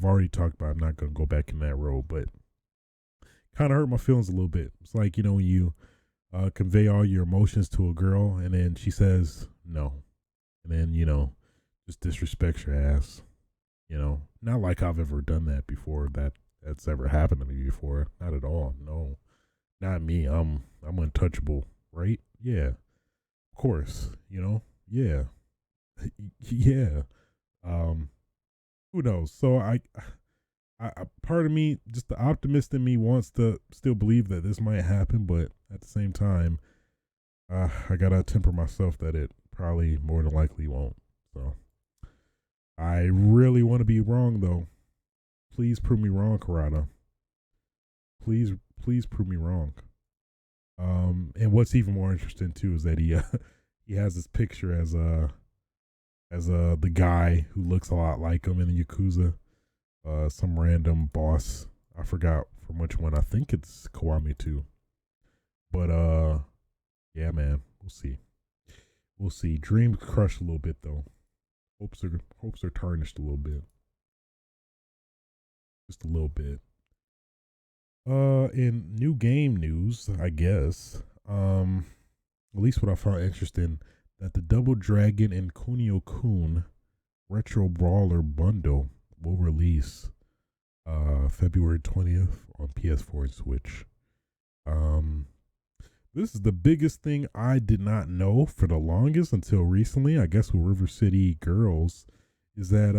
already talked about it. I'm not going to go back in that road, but kind of hurt my feelings a little bit. It's like, when you convey all your emotions to a girl and then she says no. And then, just disrespects your ass. Not like I've ever done that before. That's ever happened to me before. Not at all. No, not me. I'm untouchable, right? Yeah, of course. Yeah, yeah. Who knows? So I part of me, just the optimist in me, wants to still believe that this might happen, but at the same time, I gotta temper myself that it probably more than likely won't. So I really want to be wrong though. Please prove me wrong, Harada. Please prove me wrong. And what's even more interesting too is that he has this picture as the guy who looks a lot like him in the Yakuza. Some random boss. I forgot from which one. I think it's Kiwami too. But yeah, man, we'll see. We'll see. Dreams crushed a little bit though. Hopes are tarnished a little bit. Just a little bit. In new game news, I guess. At least what I found interesting, that the Double Dragon and Kunio-kun Retro Brawler bundle will release February 20th on PS4 and Switch. Um, this is the biggest thing I did not know for the longest until recently, I guess with River City Girls, is that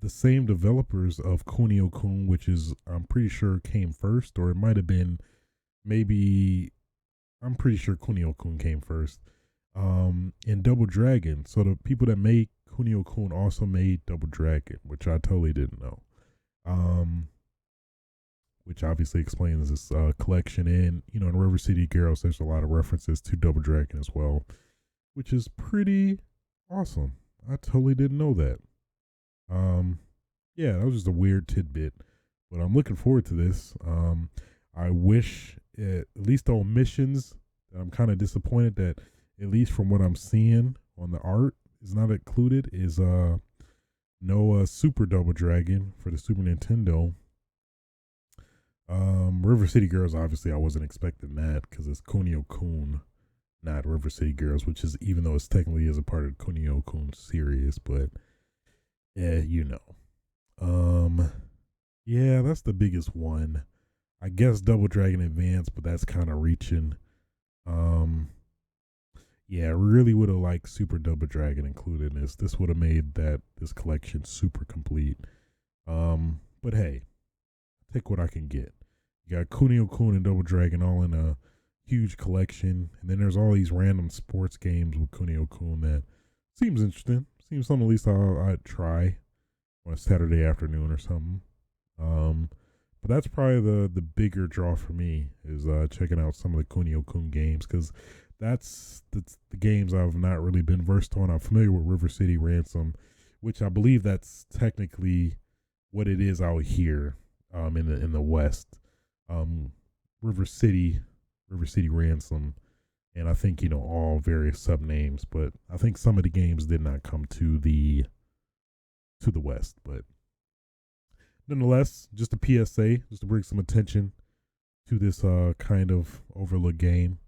the same developers of Kunio-kun, which is I'm pretty sure came first, or it might have been maybe I'm pretty sure Kunio-kun came first. And Double Dragon. So the people that made Kunio-kun also made Double Dragon, which I totally didn't know. Um, which obviously explains this collection. And in River City Girls, there's a lot of references to Double Dragon as well, which is pretty awesome. I totally didn't know that. Um, yeah, that was just a weird tidbit, but I'm looking forward to this. I wish at least on missions. I'm kind of disappointed that at least from what I'm seeing on the art is not included. Is no Super Double Dragon for the Super Nintendo. River City Girls, obviously, I wasn't expecting that because it's Kunio-kun, not River City Girls, which is even though it's technically is a part of the Kunio-kun series, but yeah, yeah, that's the biggest one. I guess Double Dragon Advance, but that's kind of reaching. Um, yeah, really would have liked Super Double Dragon included in this. This would have made this collection super complete. But hey, take what I can get. You got Kunio-kun and Double Dragon all in a huge collection, and then there's all these random sports games with Kunio-kun that seems interesting. Seems something at least I'd try on a Saturday afternoon or something. But that's probably the bigger draw for me is checking out some of the Kunio-kun games because that's the games I've not really been versed on. I'm familiar with River City Ransom, which I believe that's technically what it is out here in the West. River City Ransom, and I think all various sub names, but I think some of the games did not come to the West, but nonetheless, just a PSA, just to bring some attention to this kind of overlooked game.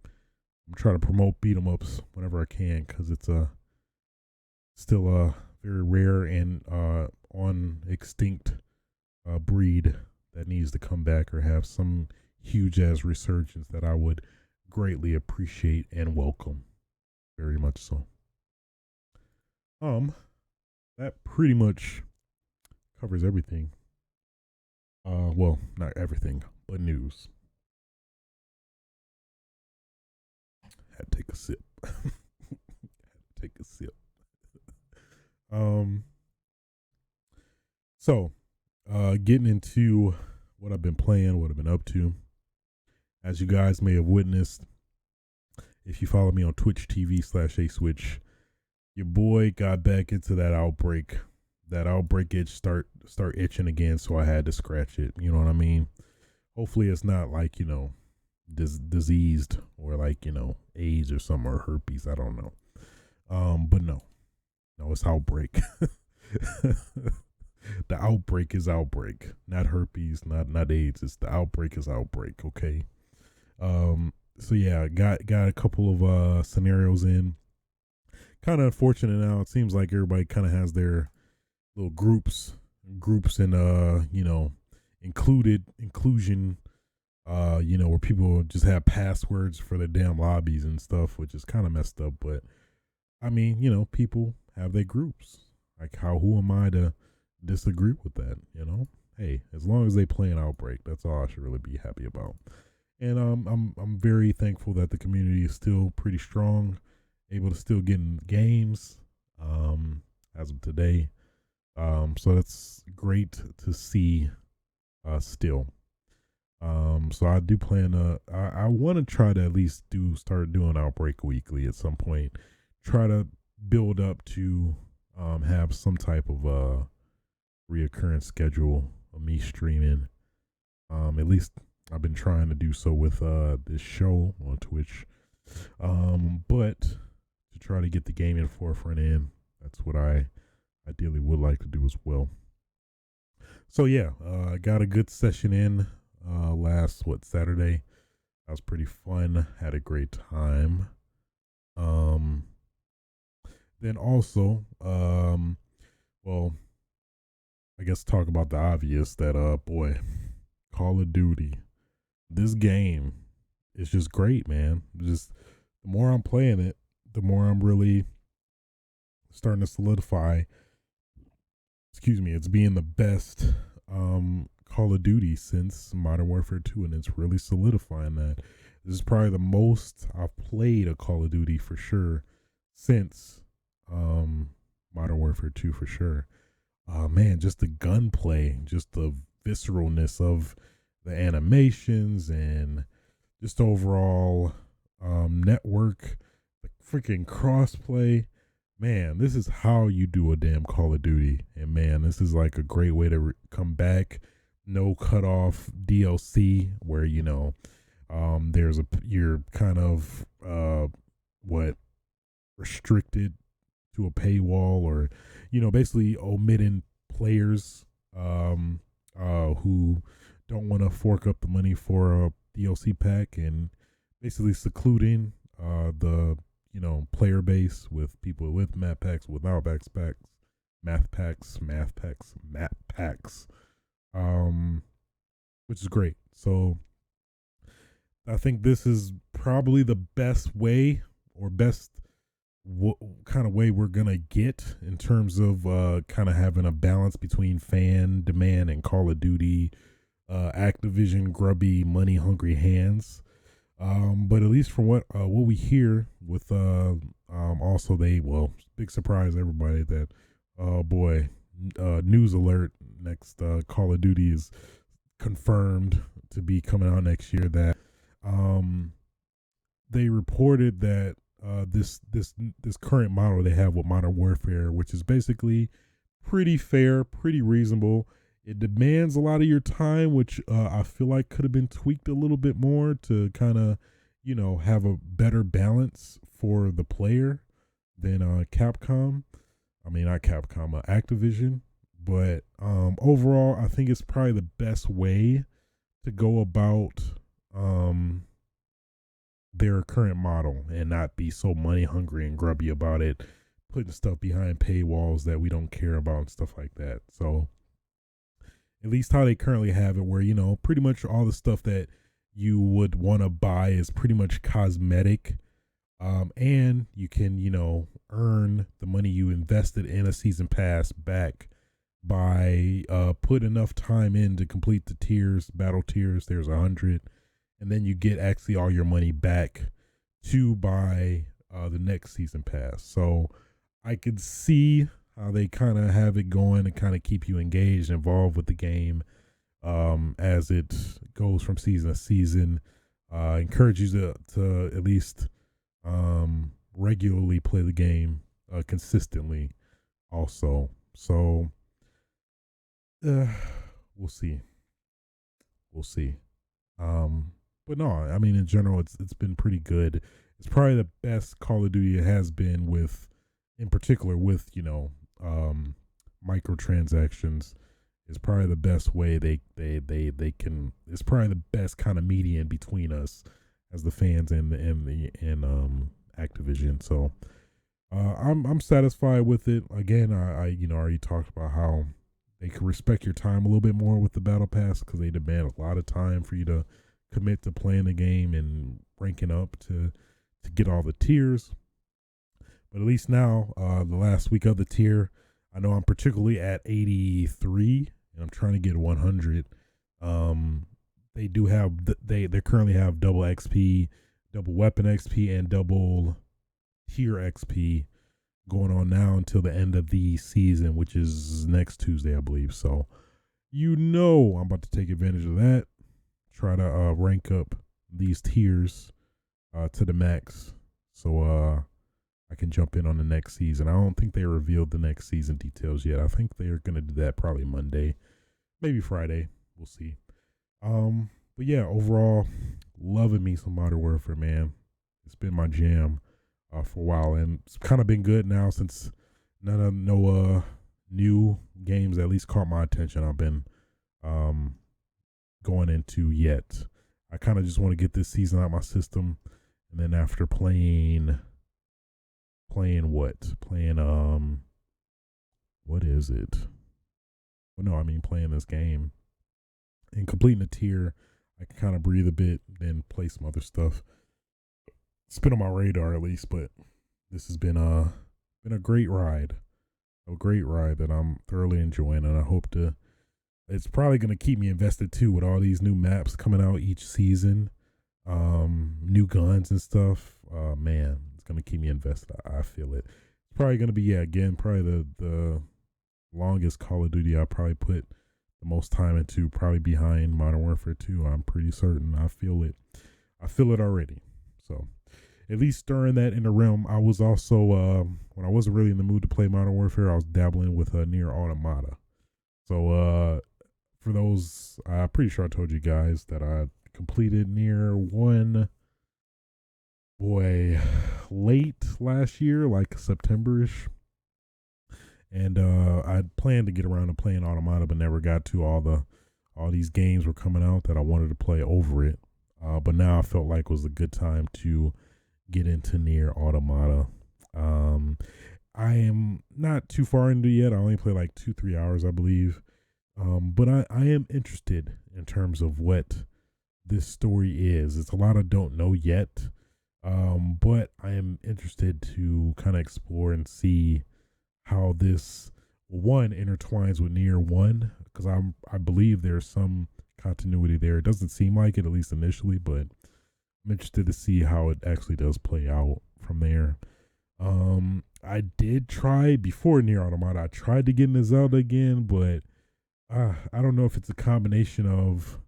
I'm trying to promote beat 'em ups whenever I can because it's still a very rare and on extinct breed that needs to come back or have some huge ass resurgence that I would greatly appreciate and welcome. Very much so. That pretty much covers everything. Well, not everything, but news. Had to take a sip. Had to take a sip. Um, so, getting into what I've been playing, what I've been up to. As you guys may have witnessed, if you follow me on Twitch TV/aswitch, your boy got back into that outbreak. That outbreak itch start itching again, so I had to scratch it. You know what I mean? Hopefully it's not like, diseased or like, AIDS or something or herpes. I don't know. But no, it's outbreak. The outbreak is outbreak, not herpes, not AIDS. It's the outbreak is outbreak. Okay. So yeah, got a couple of scenarios in. Kind of unfortunate now. It seems like everybody kind of has their little groups and inclusion. Where people just have passwords for their damn lobbies and stuff, which is kind of messed up. But I mean, people have their groups. Like, who am I to disagree with that? Hey, as long as they play an outbreak, that's all I should really be happy about. And I'm very thankful that the community is still pretty strong, able to still get in games as of today. So that's great to see still. So I do plan I want to try to at least start doing Outbreak weekly at some point. Try to build up to have some type of reoccurring schedule of me streaming. At least I've been trying to do so with this show on Twitch. But to try to get the gaming forefront in, that's what I ideally would like to do as well. So yeah, I got a good session in last Saturday. That was pretty fun. Had a great time. Then also, well, I guess talk about the obvious that boy, Call of Duty. This game is just great, man. Just the more I'm playing it, the more I'm really starting to solidify. Excuse me, it's being the best Call of Duty since Modern Warfare 2, and it's really solidifying that. This is probably the most I've played a Call of Duty for sure since Modern Warfare 2 for sure. Man, just the gunplay, just the visceralness of the animations and just overall network, the freaking crossplay. Man, this is how you do a damn Call of Duty. And man, this is like a great way to come back. No cutoff DLC where, you're kind of what restricted to a paywall, or basically omitting players who don't want to fork up the money for a DLC pack, and basically secluding the player base with people with map packs, without map packs, which is great. So I think this is probably the best way, or best kind of way we're gonna get in terms of kind of having a balance between fan demand and Call of Duty Activision grubby money hungry hands. But at least from what we hear with also big surprise everybody that news alert, next Call of Duty is confirmed to be coming out next year, that they reported that this current model they have with Modern Warfare, which is basically pretty fair, pretty reasonable. It demands a lot of your time, which I feel like could have been tweaked a little bit more to kind of, have a better balance for the player than Capcom. I mean, not Capcom, Activision. But overall, I think it's probably the best way to go about their current model and not be so money hungry and grubby about it, putting stuff behind paywalls that we don't care about and stuff like that. So at least how they currently have it, where pretty much all the stuff that you would want to buy is pretty much cosmetic, and you can earn the money you invested in a season pass back by put enough time in to complete the tiers, battle tiers. There's 100, and then you get actually all your money back to buy the next season pass. So I could see how they kind of have it going and kind of keep you engaged, involved with the game as it goes from season to season. Encourage you to at least regularly play the game consistently also. So we'll see. But no, I mean, in general, it's been pretty good. It's probably the best Call of Duty it has been, with, in particular, with microtransactions. Is probably the best way they can. It's probably the best kind of median between us as the fans and Activision. So I'm satisfied with it. Again, I already talked about how they can respect your time a little bit more with the battle pass, because they demand a lot of time for you to commit to playing the game and ranking up to get all the tiers. But at least now, the last week of the tier, I know I'm particularly at 83, and I'm trying to get 100. They do have they currently have double XP, double weapon XP, and double tier XP going on now until the end of the season, which is next Tuesday, I believe. So I'm about to take advantage of that. Try to rank up these tiers to the max, so I can jump in on the next season. I don't think they revealed the next season details yet. I think they're gonna do that probably Monday, maybe Friday. We'll see. But yeah, overall, loving me some Modern Warfare, man. It's been my jam for a while, and it's kind of been good now since no new games at least caught my attention I've been going into yet. I kind of just want to get this season out of my system, and then after playing what is it? well, no, I mean playing this game and completing a tier. I can kind of breathe a bit, then play some other stuff. It's been on my radar at least, but this has been a great ride, that I'm thoroughly enjoying, and I hope to. It's probably going to keep me invested too with all these new maps coming out each season, new guns and stuff. Man, it's going to keep me invested. I feel it. It's probably going to be probably the longest Call of Duty I probably put the most time into, probably behind Modern Warfare 2. I'm pretty certain. I feel it. I feel it already. So at least during that in the realm, I was also when I wasn't really in the mood to play Modern Warfare, I was dabbling with Nier Automata. So for those, I'm pretty sure I told you guys that I completed Nier 1, late last year, like September-ish. And I planned to get around to playing Automata, but never got to. All these games were coming out that I wanted to play over it. But now I felt like it was a good time to get into Nier Automata. I am not too far into it yet. I only play like 2-3 hours, I believe. But I am interested in terms of what this story is. It's a lot I don't know yet. But I am interested to kind of explore and see how this one intertwines with Nier 1, because I believe there's some continuity there. It doesn't seem like it, at least initially, but I'm interested to see how it actually does play out from there. I did try before Nier Automata. I tried to get into Zelda again, but I don't know if it's a combination of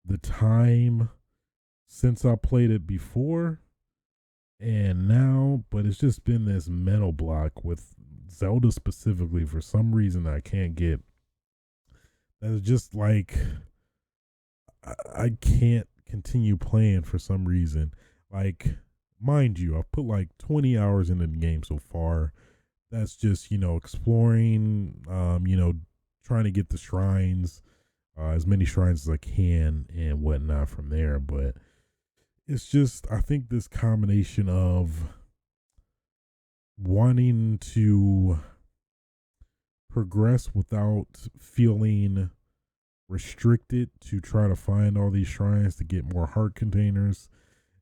the time since I played it before and now, but it's just been this mental block with Zelda specifically for some reason that I can't get. That's just like I can't continue playing for some reason. Like, mind you, I've put like 20 hours into the game so far. That's just, exploring, trying to get the shrines, as many shrines as I can and whatnot from there. But it's just, I think this combination of wanting to progress without feeling restricted to try to find all these shrines to get more heart containers,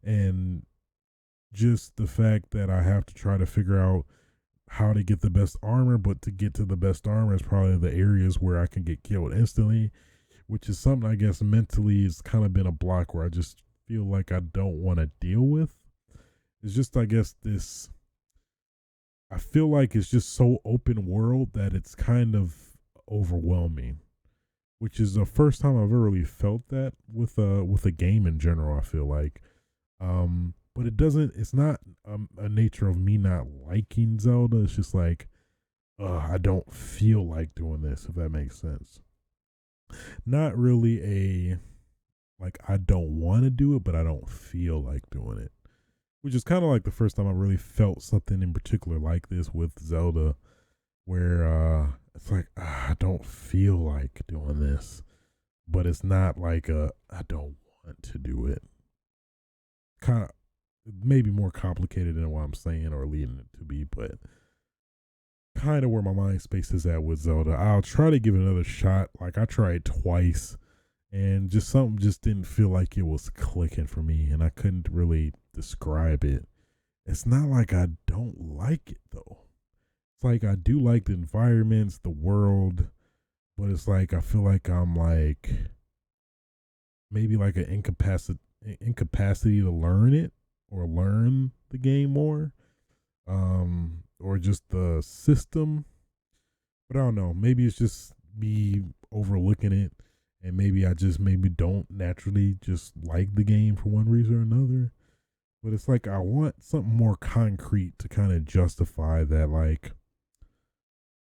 and just the fact that I have to try to figure out how to get the best armor, but to get to the best armor is probably the areas where I can get killed instantly, which is something I guess mentally has kind of been a block where I just feel like I don't want to deal with. It's just, I guess, I feel like it's just so open world that it's kind of overwhelming, which is the first time I've ever really felt that with a game in general. I feel like, but it's not a nature of me not liking Zelda. It's just like, I don't feel like doing this, if that makes sense. Not really like I don't want to do it, but I don't feel like doing it. Which is kind of like the first time I really felt something in particular like this with Zelda, where it's like, I don't feel like doing this, but it's not like I don't want to do it. Kind of maybe more complicated than what I'm saying or leading it to be, but kind of where my mind space is at with Zelda. I'll try to give it another shot. Like, I tried twice, and just something just didn't feel like it was clicking for me, and I couldn't really describe it. It's not like I don't like it though. It's like I do like the environments, the world, but it's like I feel like I'm like maybe like an incapacity to learn it or learn the game more, or just the system. But I don't know. Maybe it's just me overlooking it, and maybe I just don't naturally just like the game for one reason or another. But it's like I want something more concrete to kind of justify that, like,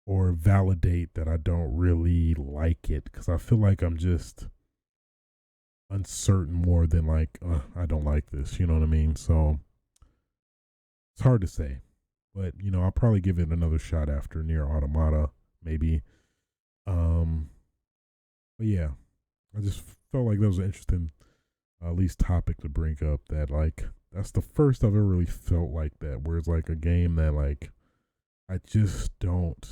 or validate that I don't really like it, because I feel like I'm just uncertain more than like, I don't like this, you know what I mean? So it's hard to say, but I'll probably give it another shot after Nier Automata, maybe. But yeah, I just felt like that was an interesting, at least, topic to bring up. That, like, that's the first I've ever really felt like that, where it's like a game that, like, I just don't.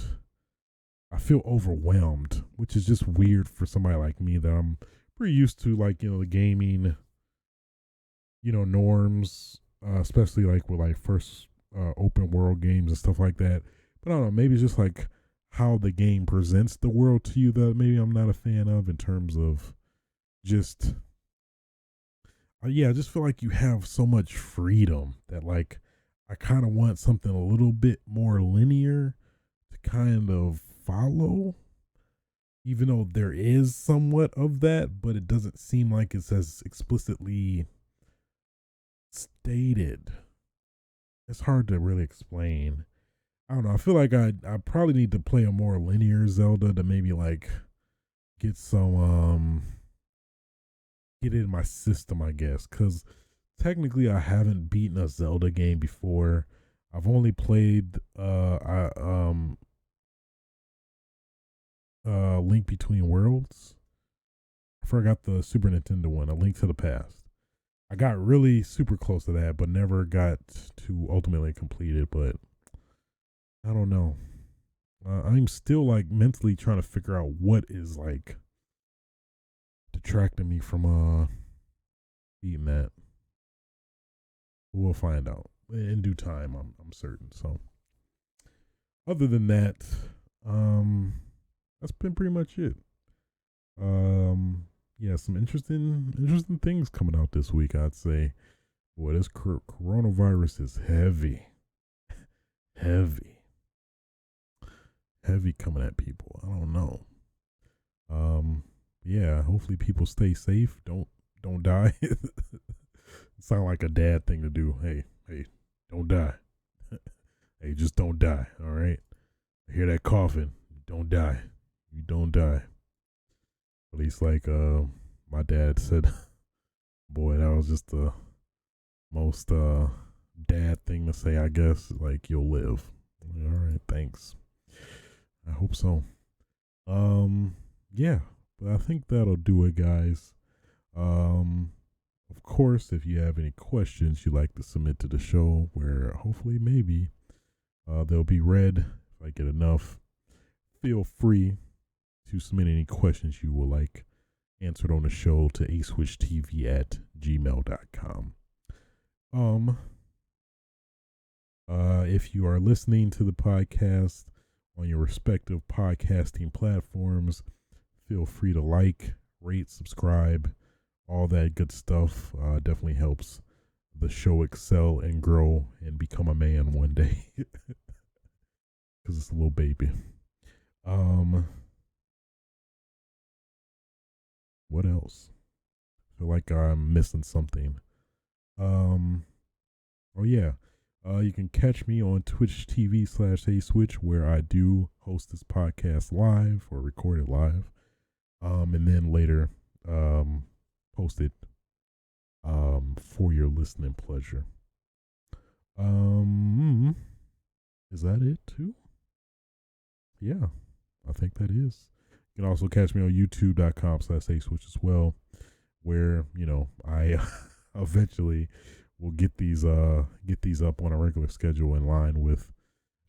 I feel overwhelmed which is just weird for somebody like me that I'm pretty used to, like, the gaming, norms, especially like with like first open world games and stuff like that. But I don't know, maybe it's just like how the game presents the world to you that maybe I'm not a fan of in terms of just, yeah, I just feel like you have so much freedom that, like, I kind of want something a little bit more linear to kind of follow, even though there is somewhat of that, but it doesn't seem like it's as explicitly stated. It's hard to really explain. I don't know. I feel like I probably need to play a more linear Zelda to maybe like get some get it in my system, I guess, cuz technically I haven't beaten a Zelda game before. I've only played Link Between Worlds. I forgot the Super Nintendo one, A Link to the Past. I got really super close to that, but never got to ultimately complete it. But I don't know. I'm still like mentally trying to figure out what is like detracting me from beating that. We'll find out in due time. I'm certain. So, other than that, that's been pretty much it. Yeah, some interesting things coming out this week, I'd say. Boy, this coronavirus is heavy, heavy coming at people. I don't know. Yeah, hopefully people stay safe. Don't die. It sound like a dad thing to do. Hey, don't die. Hey, just don't die. All right. I hear that coughing. Don't die. You don't die. At least like my dad said, boy, that was just the most dad thing to say, I guess. Like, you'll live. All right, thanks. I hope so. Yeah, but I think that'll do it, guys. Of course, if you have any questions you'd like to submit to the show, where hopefully maybe they'll be read if I get enough, feel free to submit any questions you would like answered on the show to aswitchtv@gmail.com. If you are listening to the podcast on your respective podcasting platforms, feel free to like, rate, subscribe, all that good stuff. Definitely helps the show excel and grow and become a man one day. Because it's a little baby. What else? I feel like I'm missing something. Oh yeah. You can catch me on Twitch TV/aswitch, where I do host this podcast live or record it live. And then later post it for your listening pleasure. Is that it too? Yeah, I think that is. You can also catch me on youtube.com/aswitch as well, where, I eventually will get these up on a regular schedule in line with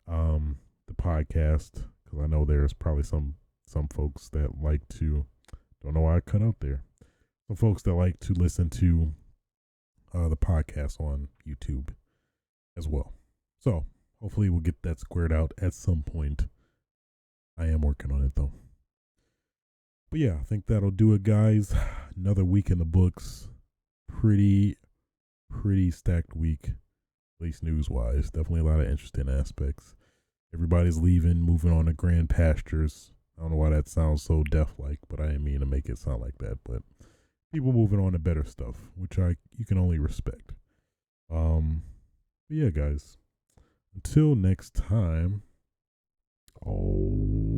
the podcast, because I know there's probably some folks that like to, don't know why I cut out there, some folks that like to listen to the podcast on YouTube as well. So hopefully we'll get that squared out at some point. I am working on it though. But yeah, I think that'll do it, guys. Another week in the books. Pretty stacked week, at least news-wise. Definitely a lot of interesting aspects. Everybody's leaving, moving on to grand pastures. I don't know why that sounds so death-like, but I didn't mean to make it sound like that. But people moving on to better stuff, which you can only respect. But yeah, guys. Until next time. Oh.